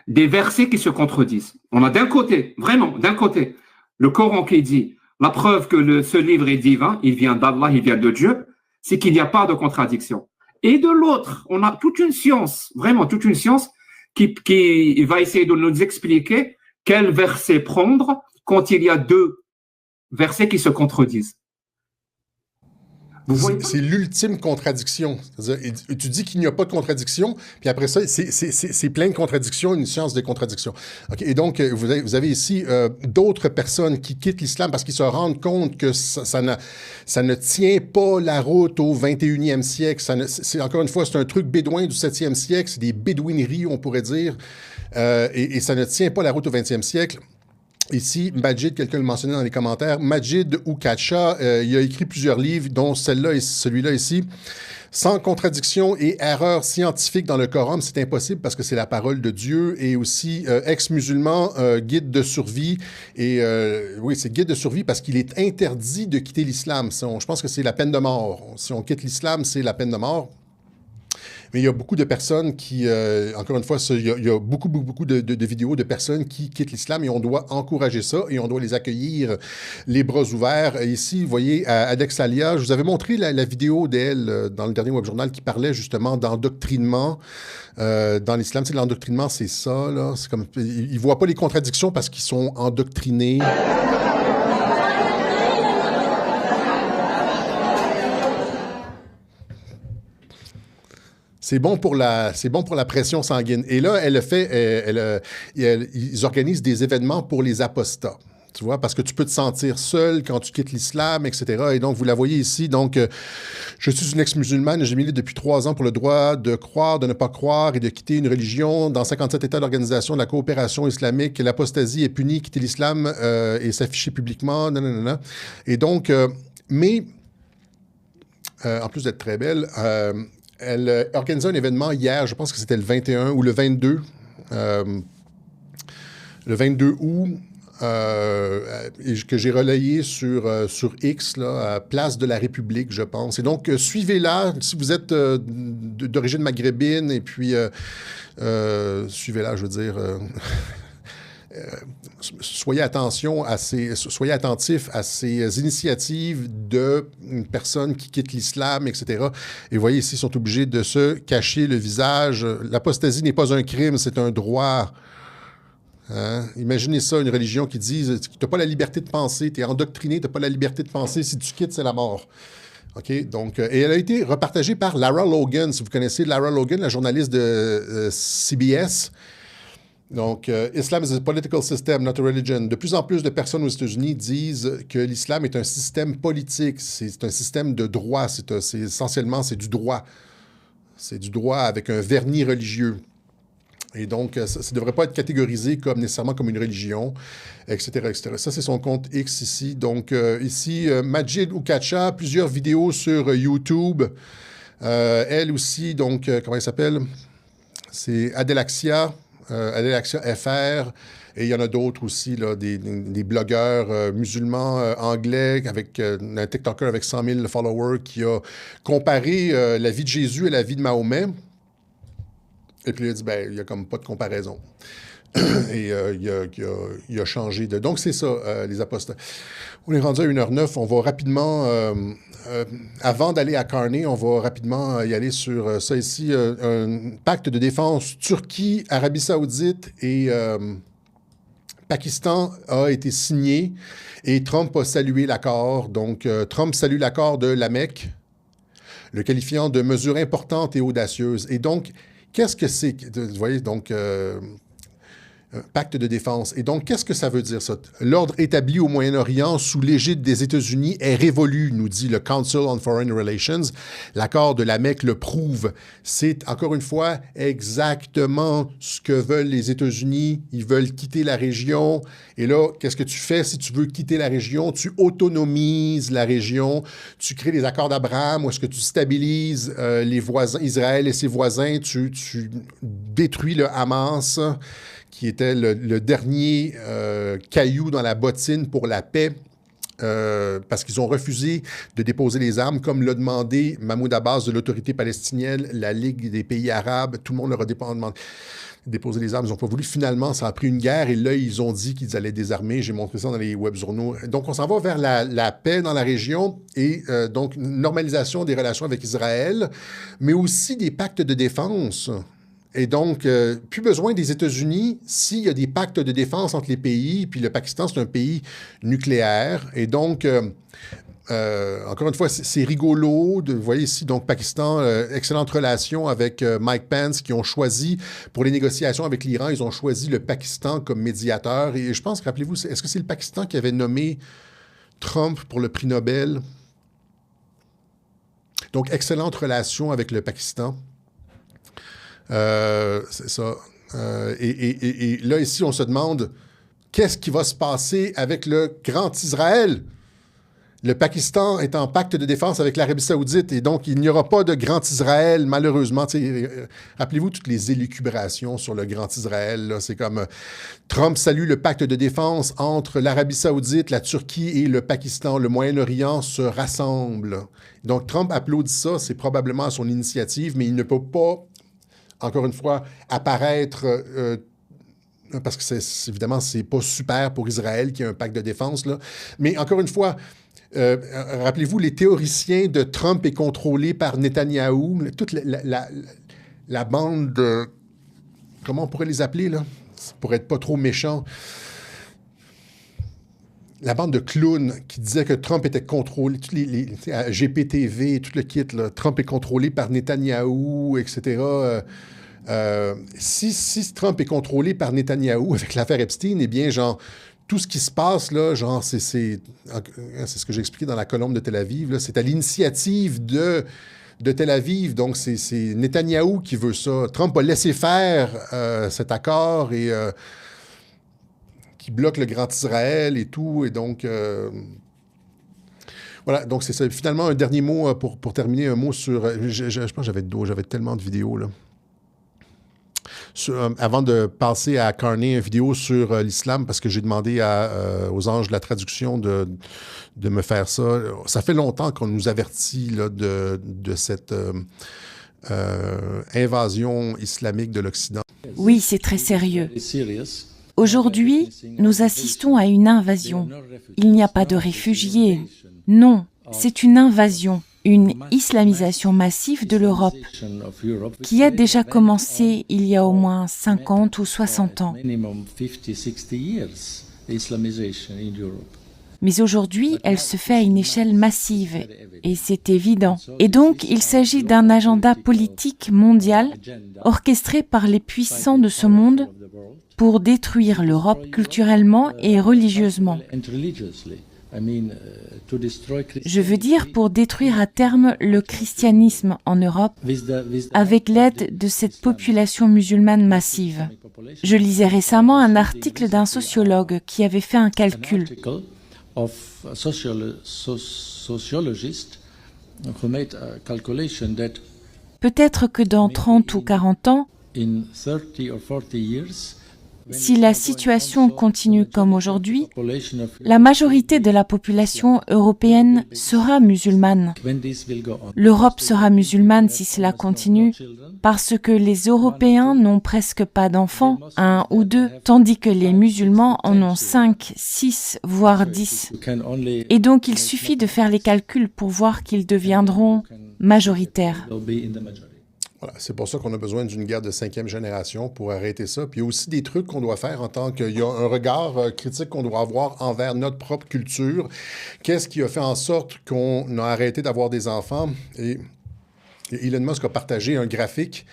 des versets qui se contredisent. On a d'un côté, vraiment, d'un côté, le Coran qui dit la preuve que ce livre est divin, il vient d'Allah, il vient de Dieu, c'est qu'il n'y a pas de contradiction. Et de l'autre, on a toute une science, vraiment toute une science qui va essayer de nous expliquer quel verset prendre quand il y a deux versets qui se contredisent. C'est l'ultime contradiction. C'est-à-dire, tu dis qu'il n'y a pas de contradiction, puis après ça, c'est plein de contradictions, une science des contradictions. Okay, et donc, vous avez ici d'autres personnes qui quittent l'islam parce qu'ils se rendent compte que ça ne tient pas la route au 21e siècle. Encore une fois, c'est un truc bédouin du 7e siècle, c'est des bédouineries, on pourrait dire, et ça ne tient pas la route au 20e siècle. Ici, Majid, quelqu'un le mentionnait dans les commentaires, Majid Oukacha, il a écrit plusieurs livres, dont celui-là ici. Sans contradiction et erreur scientifique dans le Coran, c'est impossible parce que c'est la parole de Dieu, et aussi ex-musulman, guide de survie. Et oui, c'est guide de survie parce qu'il est interdit de quitter l'islam. Je pense que c'est la peine de mort. Si on quitte l'islam, c'est la peine de mort. Mais il y a beaucoup de personnes qui, encore une fois, il y a beaucoup de vidéos de personnes qui quittent l'islam et on doit encourager ça et on doit les accueillir les bras ouverts. Et ici, vous voyez, Adex Alia, je vous avais montré la vidéo d'elle dans le dernier Web Journal qui parlait justement d'endoctrinement dans l'islam. Tu sais, l'endoctrinement, c'est ça, là. C'est comme, ils ne voient pas les contradictions parce qu'ils sont endoctrinés. C'est bon pour la pression sanguine. Et là, ils organisent des événements pour les apostats. Tu vois, parce que tu peux te sentir seul quand tu quittes l'islam, etc. Et donc, vous la voyez ici. Donc, je suis une ex-musulmane et j'ai milité depuis 3 ans pour le droit de croire, de ne pas croire et de quitter une religion. Dans 57 États d'organisation de la coopération islamique, l'apostasie est punie, quitter l'islam et s'afficher publiquement. Nanana. Et donc, en plus d'être très belle, elle organisait un événement hier, je pense que c'était le 21 ou le 22, le 22 août, que j'ai relayé sur X, là, à Place de la République, je pense. Et donc, suivez-la si vous êtes d'origine maghrébine, et puis suivez-la, je veux dire... soyez attentifs à ces initiatives de personnes qui quittent l'islam, etc. Et vous voyez ici, ils sont obligés de se cacher le visage. L'apostasie n'est pas un crime, c'est un droit. Hein? Imaginez ça, une religion qui dit « tu n'as pas la liberté de penser, tu es endoctriné, tu n'as pas la liberté de penser, si tu quittes, c'est la mort ». OK, donc, et elle a été repartagée par Lara Logan. Si vous connaissez Lara Logan, la journaliste de CBS. Donc, Islam is a political system, not a religion. De plus en plus de personnes aux États-Unis disent que l'islam est un système politique, c'est un système de droit, essentiellement, c'est du droit. C'est du droit avec un vernis religieux. Et donc, ça ne devrait pas être catégorisé nécessairement comme une religion, etc., etc. Ça, c'est son compte X ici. Donc, ici, Majid Oukacha, plusieurs vidéos sur YouTube. Elle aussi, donc, comment elle s'appelle? C'est Adelaxia. Adelaxia FR, et il y en a d'autres aussi, là, des blogueurs musulmans anglais, avec un TikToker avec 100 000 followers qui a comparé la vie de Jésus et la vie de Mahomet. Et puis il a dit, il n'y a comme pas de comparaison. Et il a changé de... Donc, c'est ça, les apostats. On est rendu à 1h09. On va rapidement... avant d'aller à Carney, on va rapidement y aller sur ça ici. Un pacte de défense Turquie, Arabie Saoudite et Pakistan a été signé et Trump a salué l'accord. Donc, Trump salue l'accord de la Mecque, le qualifiant de mesure importante et audacieuse. Et donc, qu'est-ce que c'est? Vous voyez, donc... pacte de défense. Et donc, qu'est-ce que ça veut dire, ça? L'ordre établi au Moyen-Orient sous l'égide des États-Unis est révolu, nous dit le Council on Foreign Relations. L'accord de la Mecque le prouve. C'est, encore une fois, exactement ce que veulent les États-Unis. Ils veulent quitter la région. Et là, qu'est-ce que tu fais si tu veux quitter la région? Tu autonomises la région. Tu crées des accords d'Abraham où est-ce que tu stabilises les voisins, Israël et ses voisins. Tu détruis le Hamas, qui était le dernier caillou dans la bottine pour la paix, parce qu'ils ont refusé de déposer les armes, comme l'a demandé Mahmoud Abbas de l'autorité palestinienne, la Ligue des pays arabes. Tout le monde leur a demandé de déposer les armes. Ils n'ont pas voulu. Finalement, ça a pris une guerre et là, ils ont dit qu'ils allaient désarmer. J'ai montré ça dans les web journaux. Donc, on s'en va vers la paix dans la région et donc une normalisation des relations avec Israël, mais aussi des pactes de défense. Et donc, plus besoin des États-Unis s'il y a des pactes de défense entre les pays. Puis le Pakistan, c'est un pays nucléaire. Et donc, encore une fois, c'est rigolo. Vous voyez ici, donc, Pakistan, excellente relation avec Mike Pence, qui ont choisi, pour les négociations avec l'Iran, ils ont choisi le Pakistan comme médiateur. Et je pense, rappelez-vous, est-ce que c'est le Pakistan qui avait nommé Trump pour le prix Nobel? Donc, excellente relation avec le Pakistan. C'est ça. Et là, ici, on se demande qu'est-ce qui va se passer avec le grand Israël? Le Pakistan est en pacte de défense avec l'Arabie saoudite et donc il n'y aura pas de Grand Israël, malheureusement. Rappelez-vous toutes les élucubrations sur le Grand Israël. Là. C'est comme Trump salue le pacte de défense entre l'Arabie saoudite, la Turquie et le Pakistan. Le Moyen-Orient se rassemble. Donc Trump applaudit ça, c'est probablement à son initiative, mais il ne peut pas, encore une fois, apparaître... parce que évidemment, c'est pas super pour Israël qui a un pacte de défense. Là. Mais encore une fois, rappelez-vous, les théoriciens de Trump est contrôlé par Netanyahou, toute la bande de... Comment on pourrait les appeler, là? Pour être pas trop méchant. La bande de clowns qui disait que Trump était contrôlé, GPTV, tout le kit, là, Trump est contrôlé par Netanyahou, etc. Si Trump est contrôlé par Netanyahou avec l'affaire Epstein, eh bien, genre, tout ce qui se passe, là, genre, c'est ce que j'ai expliqué dans la colombe de Tel Aviv, là, c'est à l'initiative de Tel Aviv, donc c'est Netanyahou qui veut ça. Trump a laissé faire cet accord et qui bloque le Grand Israël et tout, et donc... Voilà, donc c'est ça. Finalement, un dernier mot pour terminer, un mot sur... Je pense que j'avais tellement de vidéos, là. Avant de passer à Carney, une vidéo sur l'islam, parce que j'ai demandé aux anges de la traduction de me faire ça. Ça fait longtemps qu'on nous avertit là, de cette invasion islamique de l'Occident. Oui, c'est très sérieux. Aujourd'hui, nous assistons à une invasion. Il n'y a pas de réfugiés. Non, c'est une invasion. Une islamisation massive de l'Europe qui a déjà commencé il y a au moins 50 ou 60 ans. Mais aujourd'hui, elle se fait à une échelle massive, et c'est évident. Et donc, il s'agit d'un agenda politique mondial orchestré par les puissants de ce monde pour détruire l'Europe culturellement et religieusement. Je veux dire pour détruire à terme le christianisme en Europe avec l'aide de cette population musulmane massive. Je lisais récemment un article d'un sociologue qui avait fait un calcul. Peut-être que dans 30 ou 40 ans, si la situation continue comme aujourd'hui, la majorité de la population européenne sera musulmane. L'Europe sera musulmane si cela continue, parce que les Européens n'ont presque pas d'enfants, 1 ou 2, tandis que les musulmans en ont 5, 6, voire 10. Et donc il suffit de faire les calculs pour voir qu'ils deviendront majoritaires. Voilà, c'est pour ça qu'on a besoin d'une guerre de 5e génération pour arrêter ça. Puis il y a aussi des trucs qu'on doit faire en tant qu'il y a un regard critique qu'on doit avoir envers notre propre culture. Qu'est-ce qui a fait en sorte qu'on a arrêté d'avoir des enfants? Et Elon Musk a partagé un graphique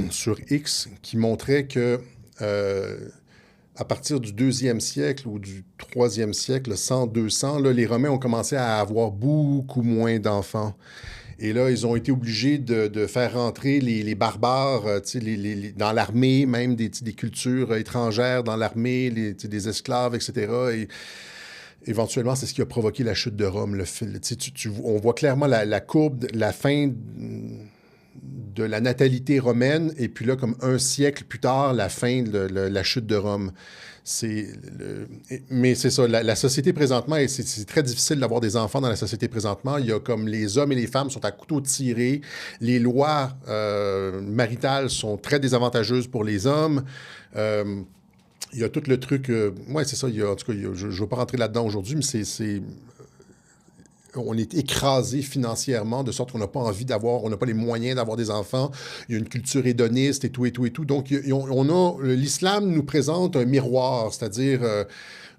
sur X qui montrait que à partir du 2e siècle ou du 3e siècle, 100-200, là, les Romains ont commencé à avoir beaucoup moins d'enfants. Et là, ils ont été obligés de faire rentrer les barbares dans l'armée, même des cultures étrangères dans l'armée, des esclaves, etc. Et éventuellement, c'est ce qui a provoqué la chute de Rome. On voit clairement la courbe, la fin de la natalité romaine, et puis là, comme un siècle plus tard, la fin de la chute de Rome. Mais c'est ça, la société présentement, et c'est très difficile d'avoir des enfants dans la société présentement. Il y a comme les hommes et les femmes sont à couteau tiré. Les lois maritales sont très désavantageuses pour les hommes. Il y a tout le truc... c'est ça. En tout cas, je ne veux pas rentrer là-dedans aujourd'hui, mais on est écrasé financièrement, de sorte qu'on n'a pas envie on n'a pas les moyens d'avoir des enfants. Il y a une culture hédoniste et tout, et tout, et tout. Donc, l'islam nous présente un miroir, c'est-à-dire,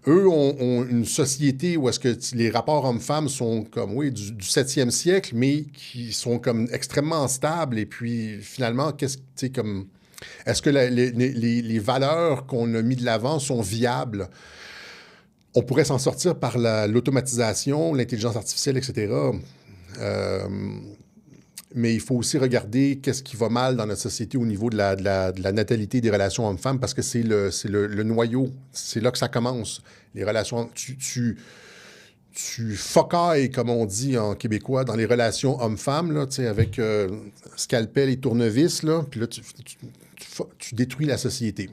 eux ont une société où est-ce que les rapports hommes-femmes sont comme, du 7e siècle, mais qui sont comme extrêmement stables. Et puis, finalement, est-ce que les valeurs qu'on a mis de l'avant sont viables? On pourrait s'en sortir par l'automatisation, l'intelligence artificielle, etc. Mais il faut aussi regarder qu'est-ce qui va mal dans notre société au niveau de la natalité des relations hommes-femmes, parce que c'est le noyau. C'est là que ça commence. Les relations... Tu tu focailles, comme on dit en québécois, dans les relations hommes-femmes, là, avec scalpel et tournevis, là, puis là, tu détruis la société.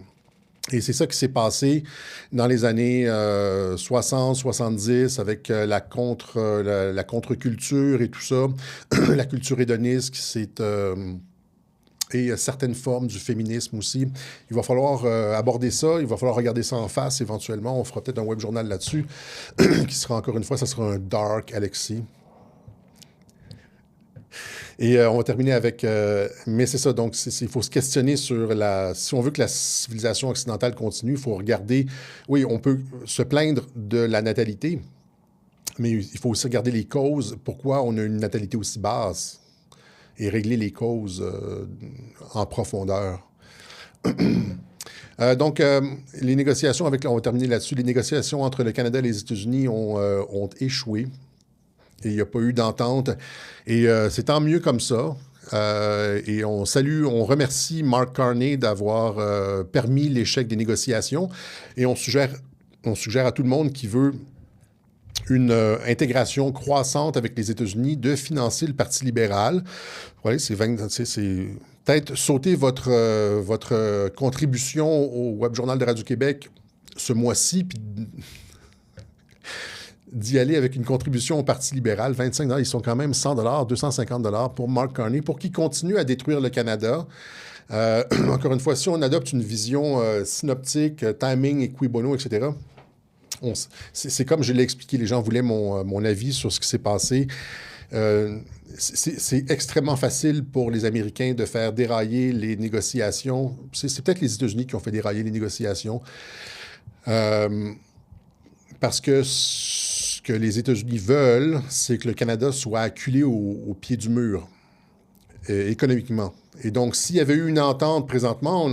Et c'est ça qui s'est passé dans les années 60, 70 avec la contre-culture et tout ça, la culture hédoniste et certaines formes du féminisme aussi. Il va falloir aborder ça, il va falloir regarder ça en face éventuellement. On fera peut-être un web journal là-dessus, qui sera encore une fois, ça sera un dark Alexis. Et on va terminer avec... mais c'est ça, donc il faut se questionner sur si on veut que la civilisation occidentale continue, il faut regarder... Oui, on peut se plaindre de la natalité, mais il faut aussi regarder les causes. Pourquoi on a une natalité aussi basse? Et régler les causes en profondeur. Donc, les négociations on va terminer là-dessus. Les négociations entre le Canada et les États-Unis ont échoué. Et il n'y a pas eu d'entente. Et c'est tant mieux comme ça. Et on remercie Mark Carney d'avoir permis l'échec des négociations. Et on suggère à tout le monde qui veut une intégration croissante avec les États-Unis de financer le Parti libéral. Oui, c'est peut-être sauter votre contribution au Web Journal de Radio-Québec ce mois-ci, puis d'y aller avec une contribution au Parti libéral, 25 $, ils sont quand même 100 $, 250 $ pour Mark Carney, pour qu'il continue à détruire le Canada. Encore une fois, si on adopte une vision synoptique, timing et cui bono, etc., c'est comme je l'ai expliqué, les gens voulaient mon avis sur ce qui s'est passé. C'est extrêmement facile pour les Américains de faire dérailler les négociations. C'est peut-être les États-Unis qui ont fait dérailler les négociations. Parce que ce que les États-Unis veulent, c'est que le Canada soit acculé au pied du mur, économiquement. Et donc, s'il y avait eu une entente présentement,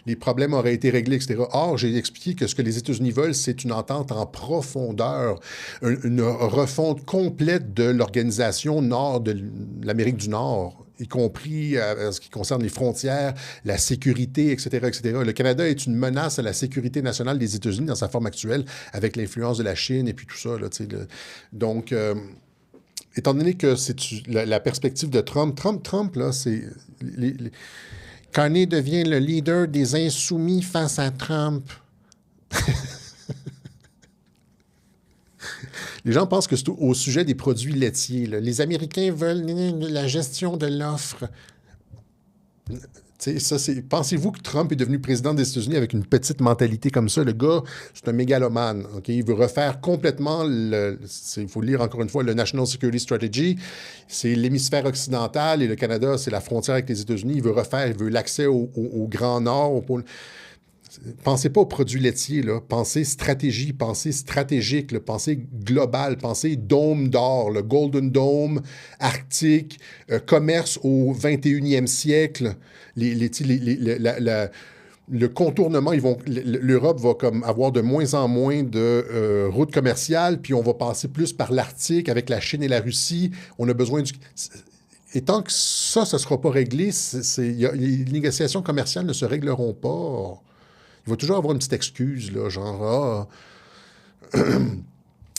les problèmes auraient été réglés, etc. Or, j'ai expliqué que ce que les États-Unis veulent, c'est une entente en profondeur, une refonte complète de l'organisation nord de l'Amérique du Nord, y compris en ce qui concerne les frontières, la sécurité, etc., etc. Le Canada est une menace à la sécurité nationale des États-Unis dans sa forme actuelle, avec l'influence de la Chine et puis tout ça. Là, donc... étant donné que c'est la perspective de Trump, là, c'est... Carney devient le leader des insoumis face à Trump. Les gens pensent que c'est au sujet des produits laitiers. Là. Les Américains veulent la gestion de l'offre. Pensez-vous que Trump est devenu président des États-Unis avec une petite mentalité comme ça? Le gars, c'est un mégalomane. Okay? Il veut refaire complètement, il faut lire encore une fois, le National Security Strategy. C'est l'hémisphère occidental et le Canada, c'est la frontière avec les États-Unis. Il veut l'accès au Grand Nord, au pôle. Pensez pas aux produits laitiers, là. Pensez stratégie, pensez stratégique, là. Pensez global, pensez dôme d'or, le Golden Dome, Arctique, commerce au 21e siècle, le contournement, l'Europe va comme avoir de moins en moins de routes commerciales, puis on va passer plus par l'Arctique avec la Chine et la Russie. On a besoin du... Et tant que ça ne sera pas réglé, les négociations commerciales ne se régleront pas. Il va toujours avoir une petite excuse, là, genre...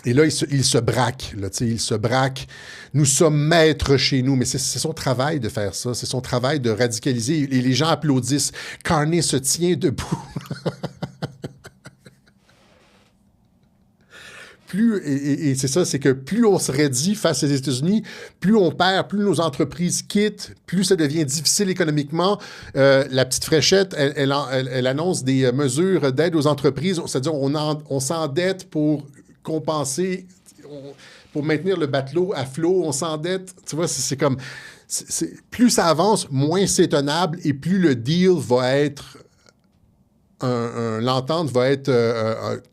Et là, il se braque. Là, il se braque. Nous sommes maîtres chez nous. Mais c'est son travail de faire ça. C'est son travail de radicaliser. Et les gens applaudissent. Carney se tient debout. Et c'est ça, c'est que plus on se raidit face aux États-Unis, plus on perd, plus nos entreprises quittent, plus ça devient difficile économiquement. La petite fréchette, elle annonce des mesures d'aide aux entreprises, c'est-à-dire on s'endette pour compenser, pour maintenir le bateau à flot, on s'endette. Tu vois, c'est comme... plus ça avance, moins c'est tenable et plus le deal va être... l'entente va être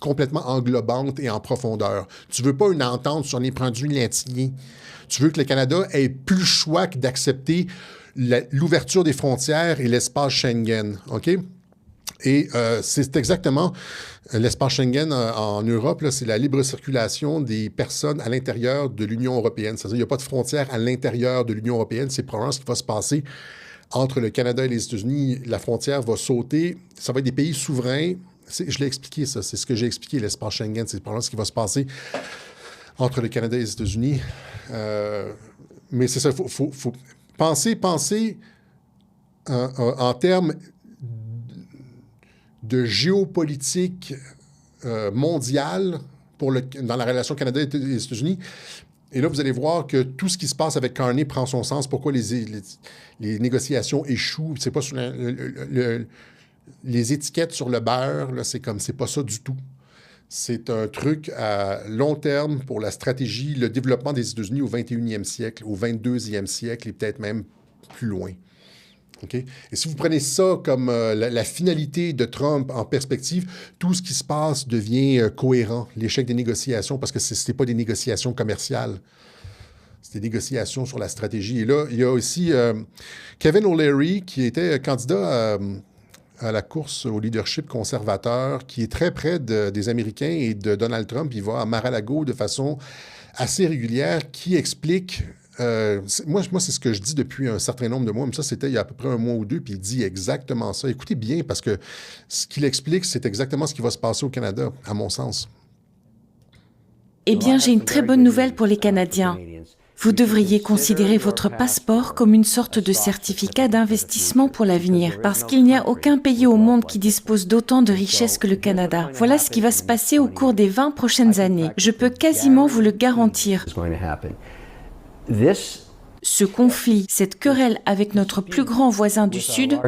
complètement englobante et en profondeur. Tu veux pas une entente sur les produits laitiers. Tu veux que le Canada ait plus le choix que d'accepter l'ouverture des frontières et l'espace Schengen. OK? Et c'est exactement l'espace Schengen en Europe, là, c'est la libre circulation des personnes à l'intérieur de l'Union européenne. C'est-à-dire qu'il n'y a pas de frontières à l'intérieur de l'Union européenne. C'est probablement ce qui va se passer entre le Canada et les États-Unis. La frontière va sauter. Ça va être des pays souverains. Je l'ai expliqué, ça. C'est ce que j'ai expliqué, l'espace Schengen. C'est probablement ce qui va se passer entre le Canada et les États-Unis. Mais c'est ça, il faut penser en termes de géopolitique mondiale dans la relation Canada et les États-Unis. Et là, vous allez voir que tout ce qui se passe avec Carney prend son sens. Pourquoi les négociations échouent. C'est pas sur les étiquettes sur le beurre, là, c'est pas ça du tout. C'est un truc à long terme pour la stratégie, le développement des États-Unis au 21e siècle, au 22e siècle et peut-être même plus loin. Okay? Et si vous prenez ça comme la finalité de Trump en perspective, tout ce qui se passe devient cohérent. L'échec des négociations, parce que ce n'était pas des négociations commerciales. C'était des négociations sur la stratégie. Et là, il y a aussi Kevin O'Leary, qui était candidat à la course au leadership conservateur, qui est très près des Américains et de Donald Trump. Il va à Mar-a-Lago de façon assez régulière, qui explique... moi, c'est ce que je dis depuis un certain nombre de mois, mais ça, c'était il y a à peu près un mois ou deux, puis il dit exactement ça. Écoutez bien, parce que ce qu'il explique, c'est exactement ce qui va se passer au Canada, à mon sens. Eh bien, j'ai une très bonne nouvelle pour les Canadiens. Vous devriez considérer votre passeport comme une sorte de certificat d'investissement pour l'avenir, parce qu'il n'y a aucun pays au monde qui dispose d'autant de richesses que le Canada. Voilà ce qui va se passer au cours des 20 prochaines années. Je peux quasiment vous le garantir. Ce conflit, cette querelle avec notre plus grand voisin du Sud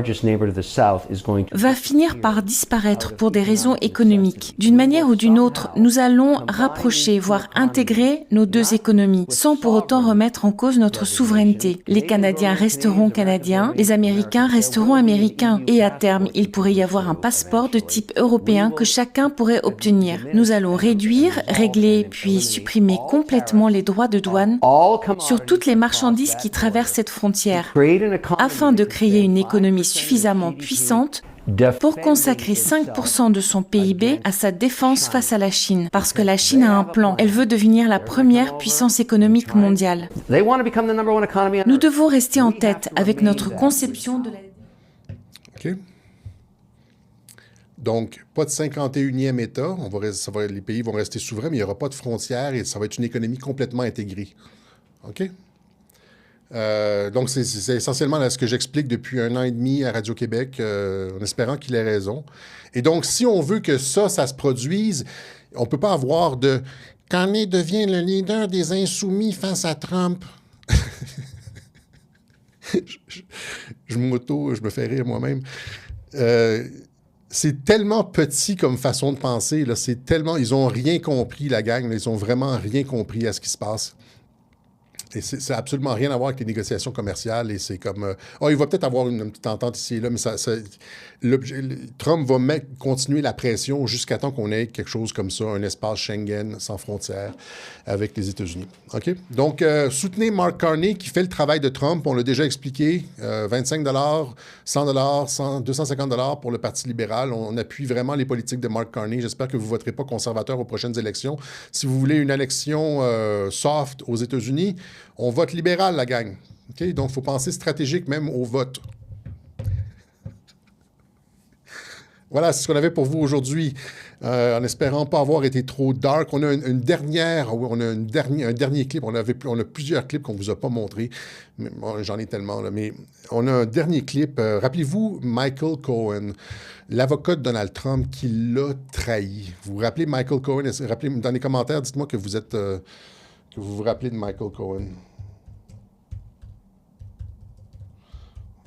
va finir par disparaître pour des raisons économiques. D'une manière ou d'une autre, nous allons rapprocher, voire intégrer nos deux économies, sans pour autant remettre en cause notre souveraineté. Les Canadiens resteront Canadiens, les Américains resteront Américains, et à terme, il pourrait y avoir un passeport de type européen que chacun pourrait obtenir. Nous allons réduire, régler, puis supprimer complètement les droits de douane sur toutes les marchandises qui traversent cette frontière, afin de créer une économie suffisamment puissante pour consacrer 5% de son PIB à sa défense face à la Chine. Parce que la Chine a un plan. Elle veut devenir la première puissance économique mondiale. Nous devons rester en tête avec notre conception de la... OK. Donc, pas de 51e État. Les pays vont rester souverains, mais il n'y aura pas de frontières et ça va être une économie complètement intégrée. OK? Donc, c'est essentiellement là, ce que j'explique depuis 1 an et demi à Radio-Québec, en espérant qu'il ait raison. Et donc, si on veut que ça se produise, on ne peut pas avoir de « Carney devient le leader des insoumis face à Trump ». Je me fais rire moi-même. C'est tellement petit comme façon de penser. Là, ils n'ont rien compris, la gang. Là, ils n'ont vraiment rien compris à ce qui se passe. Et ça n'a absolument rien à voir avec les négociations commerciales. Et c'est comme... il va peut-être avoir une petite entente ici et là, mais Trump va continuer la pression jusqu'à temps qu'on ait quelque chose comme ça, un espace Schengen sans frontières avec les États-Unis. OK? Donc, soutenez Mark Carney qui fait le travail de Trump. On l'a déjà expliqué. 25 $, 250 pour le Parti libéral. On appuie vraiment les politiques de Mark Carney. J'espère que vous ne voterez pas conservateur aux prochaines élections. Si vous voulez une élection soft aux États-Unis, on vote libéral, la gang. Okay? Donc, il faut penser stratégique même au vote. Voilà, c'est ce qu'on avait pour vous aujourd'hui. En espérant pas avoir été trop dark. On a un dernier clip. On a plusieurs clips qu'on ne vous a pas montrés. J'en ai tellement, là. Mais on a un dernier clip. Rappelez-vous Michael Cohen, l'avocat de Donald Trump qui l'a trahi. Vous vous rappelez Michael Cohen? Rappelez, dans les commentaires, dites-moi que vous êtes... que vous vous rappelez de Michael Cohen.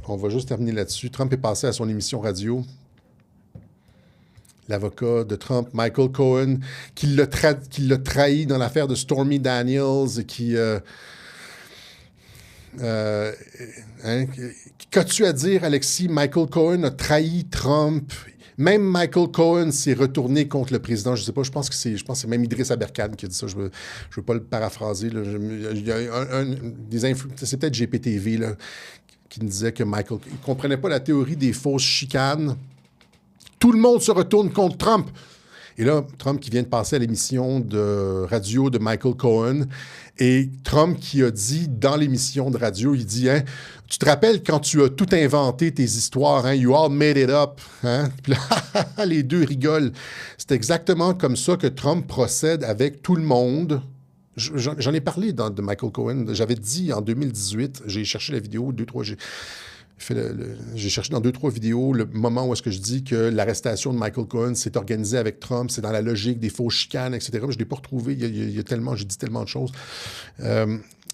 On va juste terminer là-dessus. Trump est passé à son émission radio. L'avocat de Trump, Michael Cohen, qui l'a trahi dans l'affaire de Stormy Daniels, qu'as-tu à dire, Alexis? Michael Cohen a trahi Trump. Même Michael Cohen s'est retourné contre le président. Je ne sais pas, je pense que c'est même Idriss Aberkane qui a dit ça. Je ne veux pas le paraphraser. Là. Il y a c'est peut-être GPTV là, qui me disait que Michael... Il ne comprenait pas la théorie des fausses chicanes. Tout le monde se retourne contre Trump. Et là, Trump qui vient de passer à l'émission de radio de Michael Cohen, et Trump qui a dit dans l'émission de radio, il dit, hein, tu te rappelles quand tu as tout inventé tes histoires, hein, you all made it up. Hein? Puis là, les deux rigolent. C'est exactement comme ça que Trump procède avec tout le monde J'en ai parlé de Michael Cohen. J'avais dit en 2018, j'ai cherché la vidéo, j'ai cherché dans 2-3 vidéos le moment où est-ce que je dis que l'arrestation de Michael Cohen s'est organisée avec Trump, c'est dans la logique des fausses chicanes, etc. Je ne l'ai pas retrouvé. Il y a tellement, j'ai dit tellement de choses.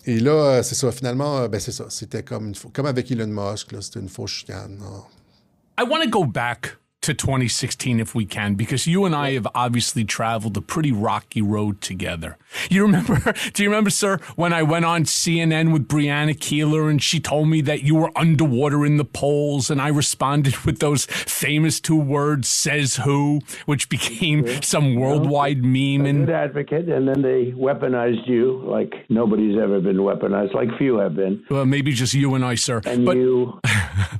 Et là, c'est ça. Finalement, c'est ça. C'était comme avec Elon Musk. Là, c'était une fausse chicane. Oh. I want to go back to 2016 if we can, because you and I have obviously traveled a pretty rocky road together. Do you remember, sir, when I went on CNN with Brianna Keeler and she told me that you were underwater in the polls, and I responded with those famous 2 words, says who, which became some worldwide meme. A good advocate, and then they weaponized you like nobody's ever been weaponized, like few have been. Well, maybe just you and I, sir. And you,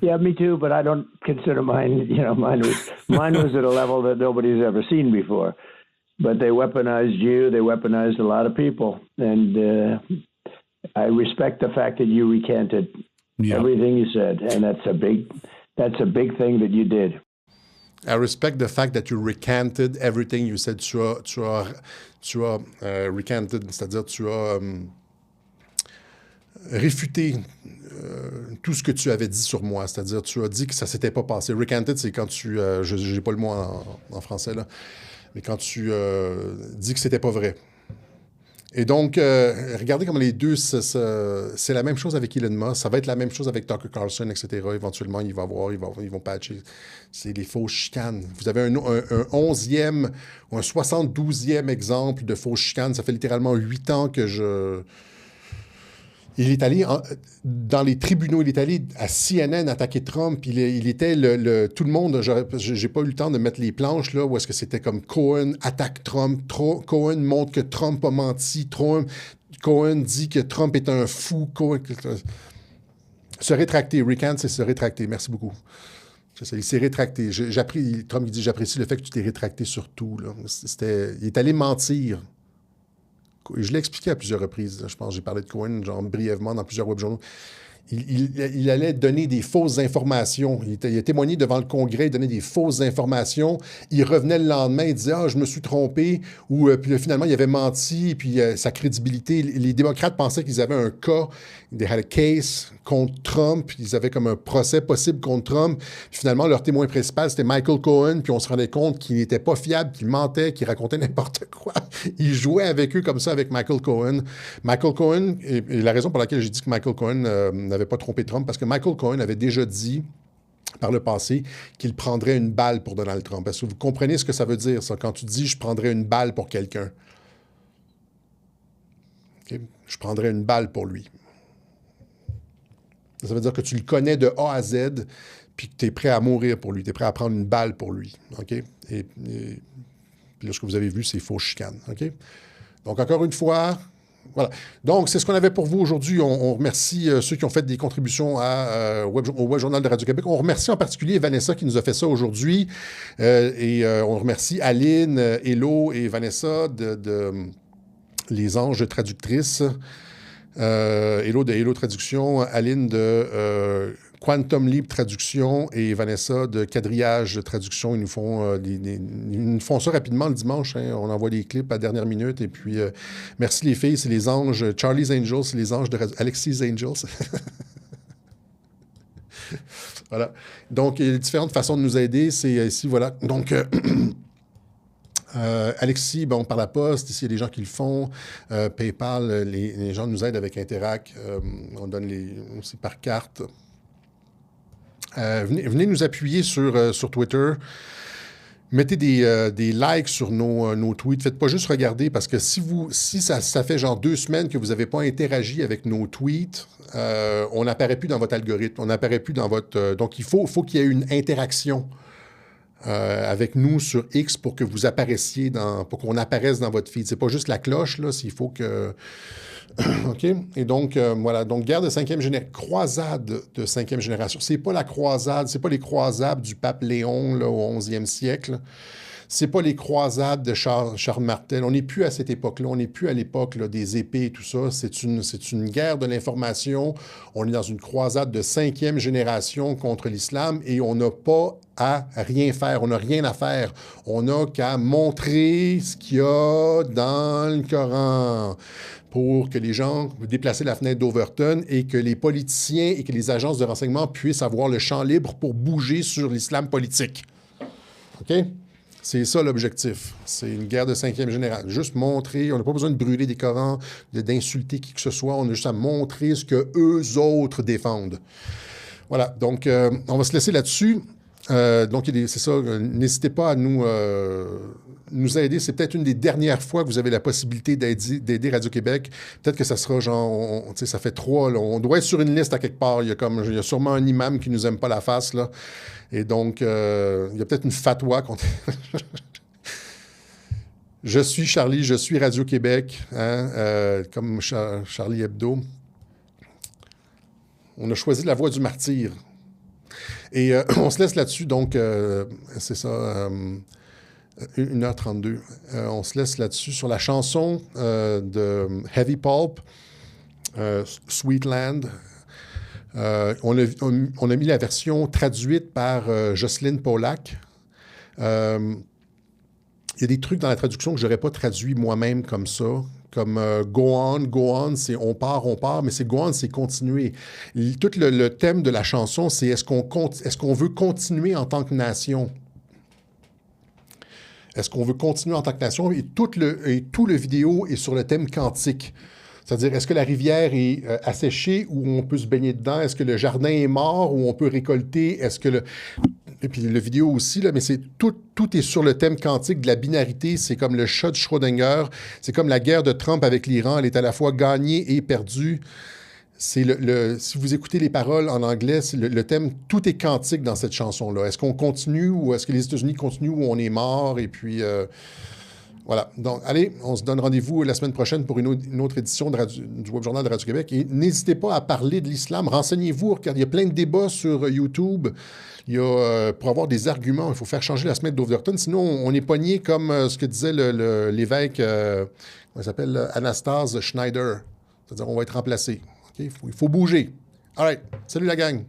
yeah, me too, but I don't consider mine, mine was at a level that nobody's ever seen before. But they weaponized you. They weaponized a lot of people. And I respect the fact that you recanted everything you said. And that's a big thing that you did. I respect the fact that you recanted everything you said. Tu as recanted, c'est-à-dire tu as réfuté tout ce que tu avais dit sur moi. C'est-à-dire tu as dit que ça s'était pas passé. Recanted, c'est quand tu... je n'ai pas le mot en français, là. Mais quand tu dis que c'était pas vrai. Et donc, regardez comment les deux, c'est la même chose avec Elon Musk, ça va être la même chose avec Tucker Carlson, etc. Éventuellement, ils vont patcher. C'est les fausses chicanes. Vous avez un 11e ou un 72e exemple de fausses chicanes. Ça fait littéralement 8 ans que Il est allé dans les tribunaux, il est allé à CNN attaquer Trump. Il était tout le monde, j'ai pas eu le temps de mettre les planches là où est-ce que c'était comme Cohen attaque Trump, Cohen montre que Trump a menti, Cohen dit que Trump est un fou, se rétracter, recant, c'est se rétracter. Merci beaucoup. Il s'est rétracté. Trump il dit j'apprécie le fait que tu t'es rétracté sur tout. Là. Il est allé mentir. Je l'ai expliqué à plusieurs reprises. Je pense que j'ai parlé de Cohen, brièvement, dans plusieurs webjournaux. Il allait donner des fausses informations. Il a témoigné devant le Congrès, il donnait des fausses informations. Il revenait le lendemain, il disait « Ah, je me suis trompé », ou puis finalement, il avait menti, puis sa crédibilité. Les démocrates pensaient qu'ils avaient un cas, they had a case contre Trump, ils avaient comme un procès possible contre Trump. Puis finalement, leur témoin principal, c'était Michael Cohen, puis on se rendait compte qu'il n'était pas fiable, qu'il mentait, qu'il racontait n'importe quoi. Il jouait avec eux comme ça, avec Michael Cohen. Michael Cohen, et la raison pour laquelle j'ai dit que Michael Cohen n'avait pas trompé Trump, parce que Michael Cohen avait déjà dit par le passé qu'il prendrait une balle pour Donald Trump. Est-ce que vous comprenez ce que ça veut dire, ça, quand tu dis « je prendrais une balle pour quelqu'un ». Okay? Je prendrais une balle pour lui. Ça veut dire que tu le connais de A à Z, puis que tu es prêt à mourir pour lui, tu es prêt à prendre une balle pour lui. Okay? Et puis là, ce que vous avez vu, c'est faux chicane. Okay? Donc, encore une fois, voilà. Donc, c'est ce qu'on avait pour vous aujourd'hui. On remercie ceux qui ont fait des contributions au Web Journal de Radio-Québec. On remercie en particulier Vanessa qui nous a fait ça aujourd'hui. On remercie Aline, Hello et Vanessa de Les Anges Traductrices. Hello de Hello Traduction, Aline de Quantum Leap Traduction et Vanessa de Quadrillage Traduction. Ils nous font ça rapidement le dimanche. Hein. On envoie des clips à dernière minute. Et puis, merci les filles, c'est les anges. Charlie's Angels, c'est les anges de Alexis Angels. Voilà. Donc, il y a différentes façons de nous aider. C'est ici, voilà. Donc... Alexis, par la poste, ici, il y a des gens qui le font. PayPal, les gens nous aident avec Interac. On donne aussi par carte. Venez nous appuyer sur Twitter. Mettez des likes sur nos tweets. Faites pas juste regarder, parce que si ça fait genre 2 semaines que vous n'avez pas interagi avec nos tweets, on n'apparaît plus dans votre algorithme. On n'apparaît plus dans votre... donc, il faut qu'il y ait une interaction avec nous sur X pour que vous apparaissiez pour qu'on apparaisse dans votre feed. C'est pas juste la cloche, là, il faut que... OK? Et donc, voilà. Donc, guerre de 5e génération, croisade de 5e génération. C'est pas la croisade, c'est pas les croisades du pape Léon, là, au 11e siècle. C'est pas les croisades de Charles Martel. On n'est plus à cette époque-là. On n'est plus à l'époque là, des épées et tout ça. C'est une guerre de l'information. On est dans une croisade de 5e génération contre l'islam et on n'a pas à rien faire. On n'a rien à faire. On n'a qu'à montrer ce qu'il y a dans le Coran pour que les gens déplacer la fenêtre d'Overton et que les politiciens et que les agences de renseignement puissent avoir le champ libre pour bouger sur l'islam politique. OK? C'est ça l'objectif. C'est une guerre de 5e génération. Juste montrer, on n'a pas besoin de brûler des Corans, d'insulter qui que ce soit, on a juste à montrer ce que eux autres défendent. Voilà, donc on va se laisser là-dessus. Donc, c'est ça, n'hésitez pas à nous aider. C'est peut-être une des dernières fois que vous avez la possibilité d'aider Radio-Québec. Peut-être que ça sera genre, ça fait 3, là. On doit être sur une liste à quelque part. Il y a sûrement un imam qui nous aime pas la face, là. Et donc, il y a peut-être une fatwa contre... Je suis Charlie, je suis Radio-Québec, hein, comme Charlie Hebdo. On a choisi la voie du martyr. Et on se laisse là-dessus, donc c'est ça, 1h32. On se laisse là-dessus sur la chanson de Heavy Pulp, Sweetland. On a mis la version traduite par Jocelyne Polak. Il y a des trucs dans la traduction que je n'aurais pas traduit moi-même comme ça. Comme go on, c'est on part, mais c'est go on, c'est continuer. Tout le thème de la chanson, c'est est-ce qu'on veut continuer en tant que nation? Est-ce qu'on veut continuer en tant que nation? Et tout le vidéo est sur le thème quantique. C'est-à-dire, est-ce que la rivière est asséchée ou on peut se baigner dedans? Est-ce que le jardin est mort ou on peut récolter? Est-ce que Et puis le vidéo aussi, là, mais tout est sur le thème quantique de la binarité. C'est comme le chat de Schrödinger. C'est comme la guerre de Trump avec l'Iran. Elle est à la fois gagnée et perdue. C'est si vous écoutez les paroles en anglais, c'est le thème, tout est quantique dans cette chanson-là. Est-ce qu'on continue ou est-ce que les États-Unis continuent ou on est mort? Et puis... Voilà. Donc, allez, on se donne rendez-vous la semaine prochaine pour une autre édition du Web Journal de Radio-Québec. Et n'hésitez pas à parler de l'islam. Renseignez-vous. Regardez, il y a plein de débats sur YouTube. Il y a, pour avoir des arguments, il faut faire changer la semaine d'Overton. Sinon, on est pogné comme ce que disait l'évêque, comment il s'appelle, Anastase Schneider. C'est-à-dire, on va être remplacé. Okay? Il faut bouger. All right. Salut la gang.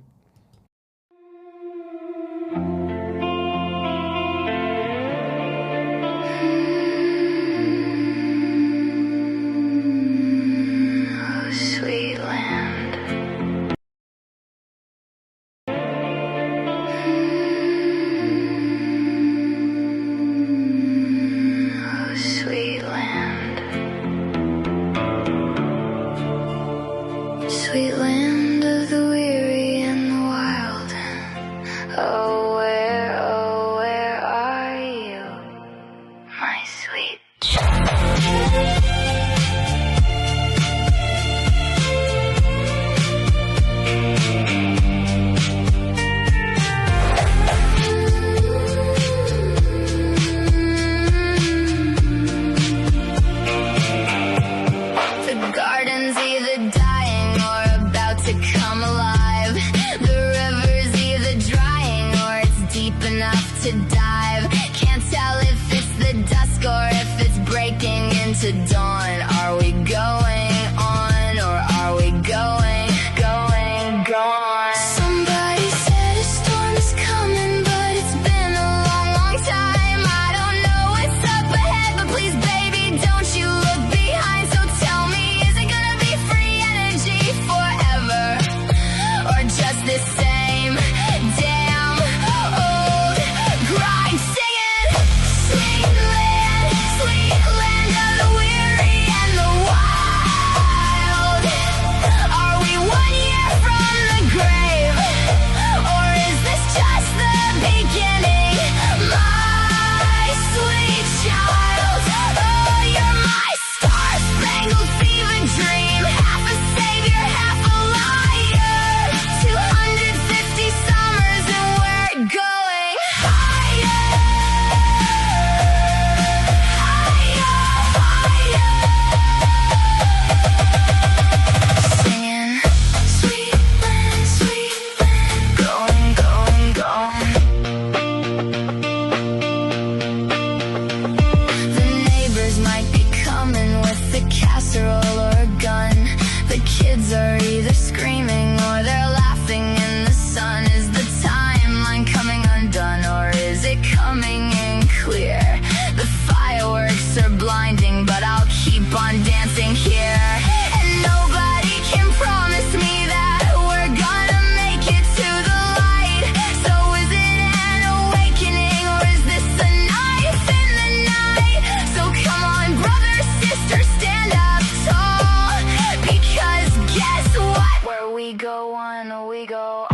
The garden's either dying or about to we go on, we go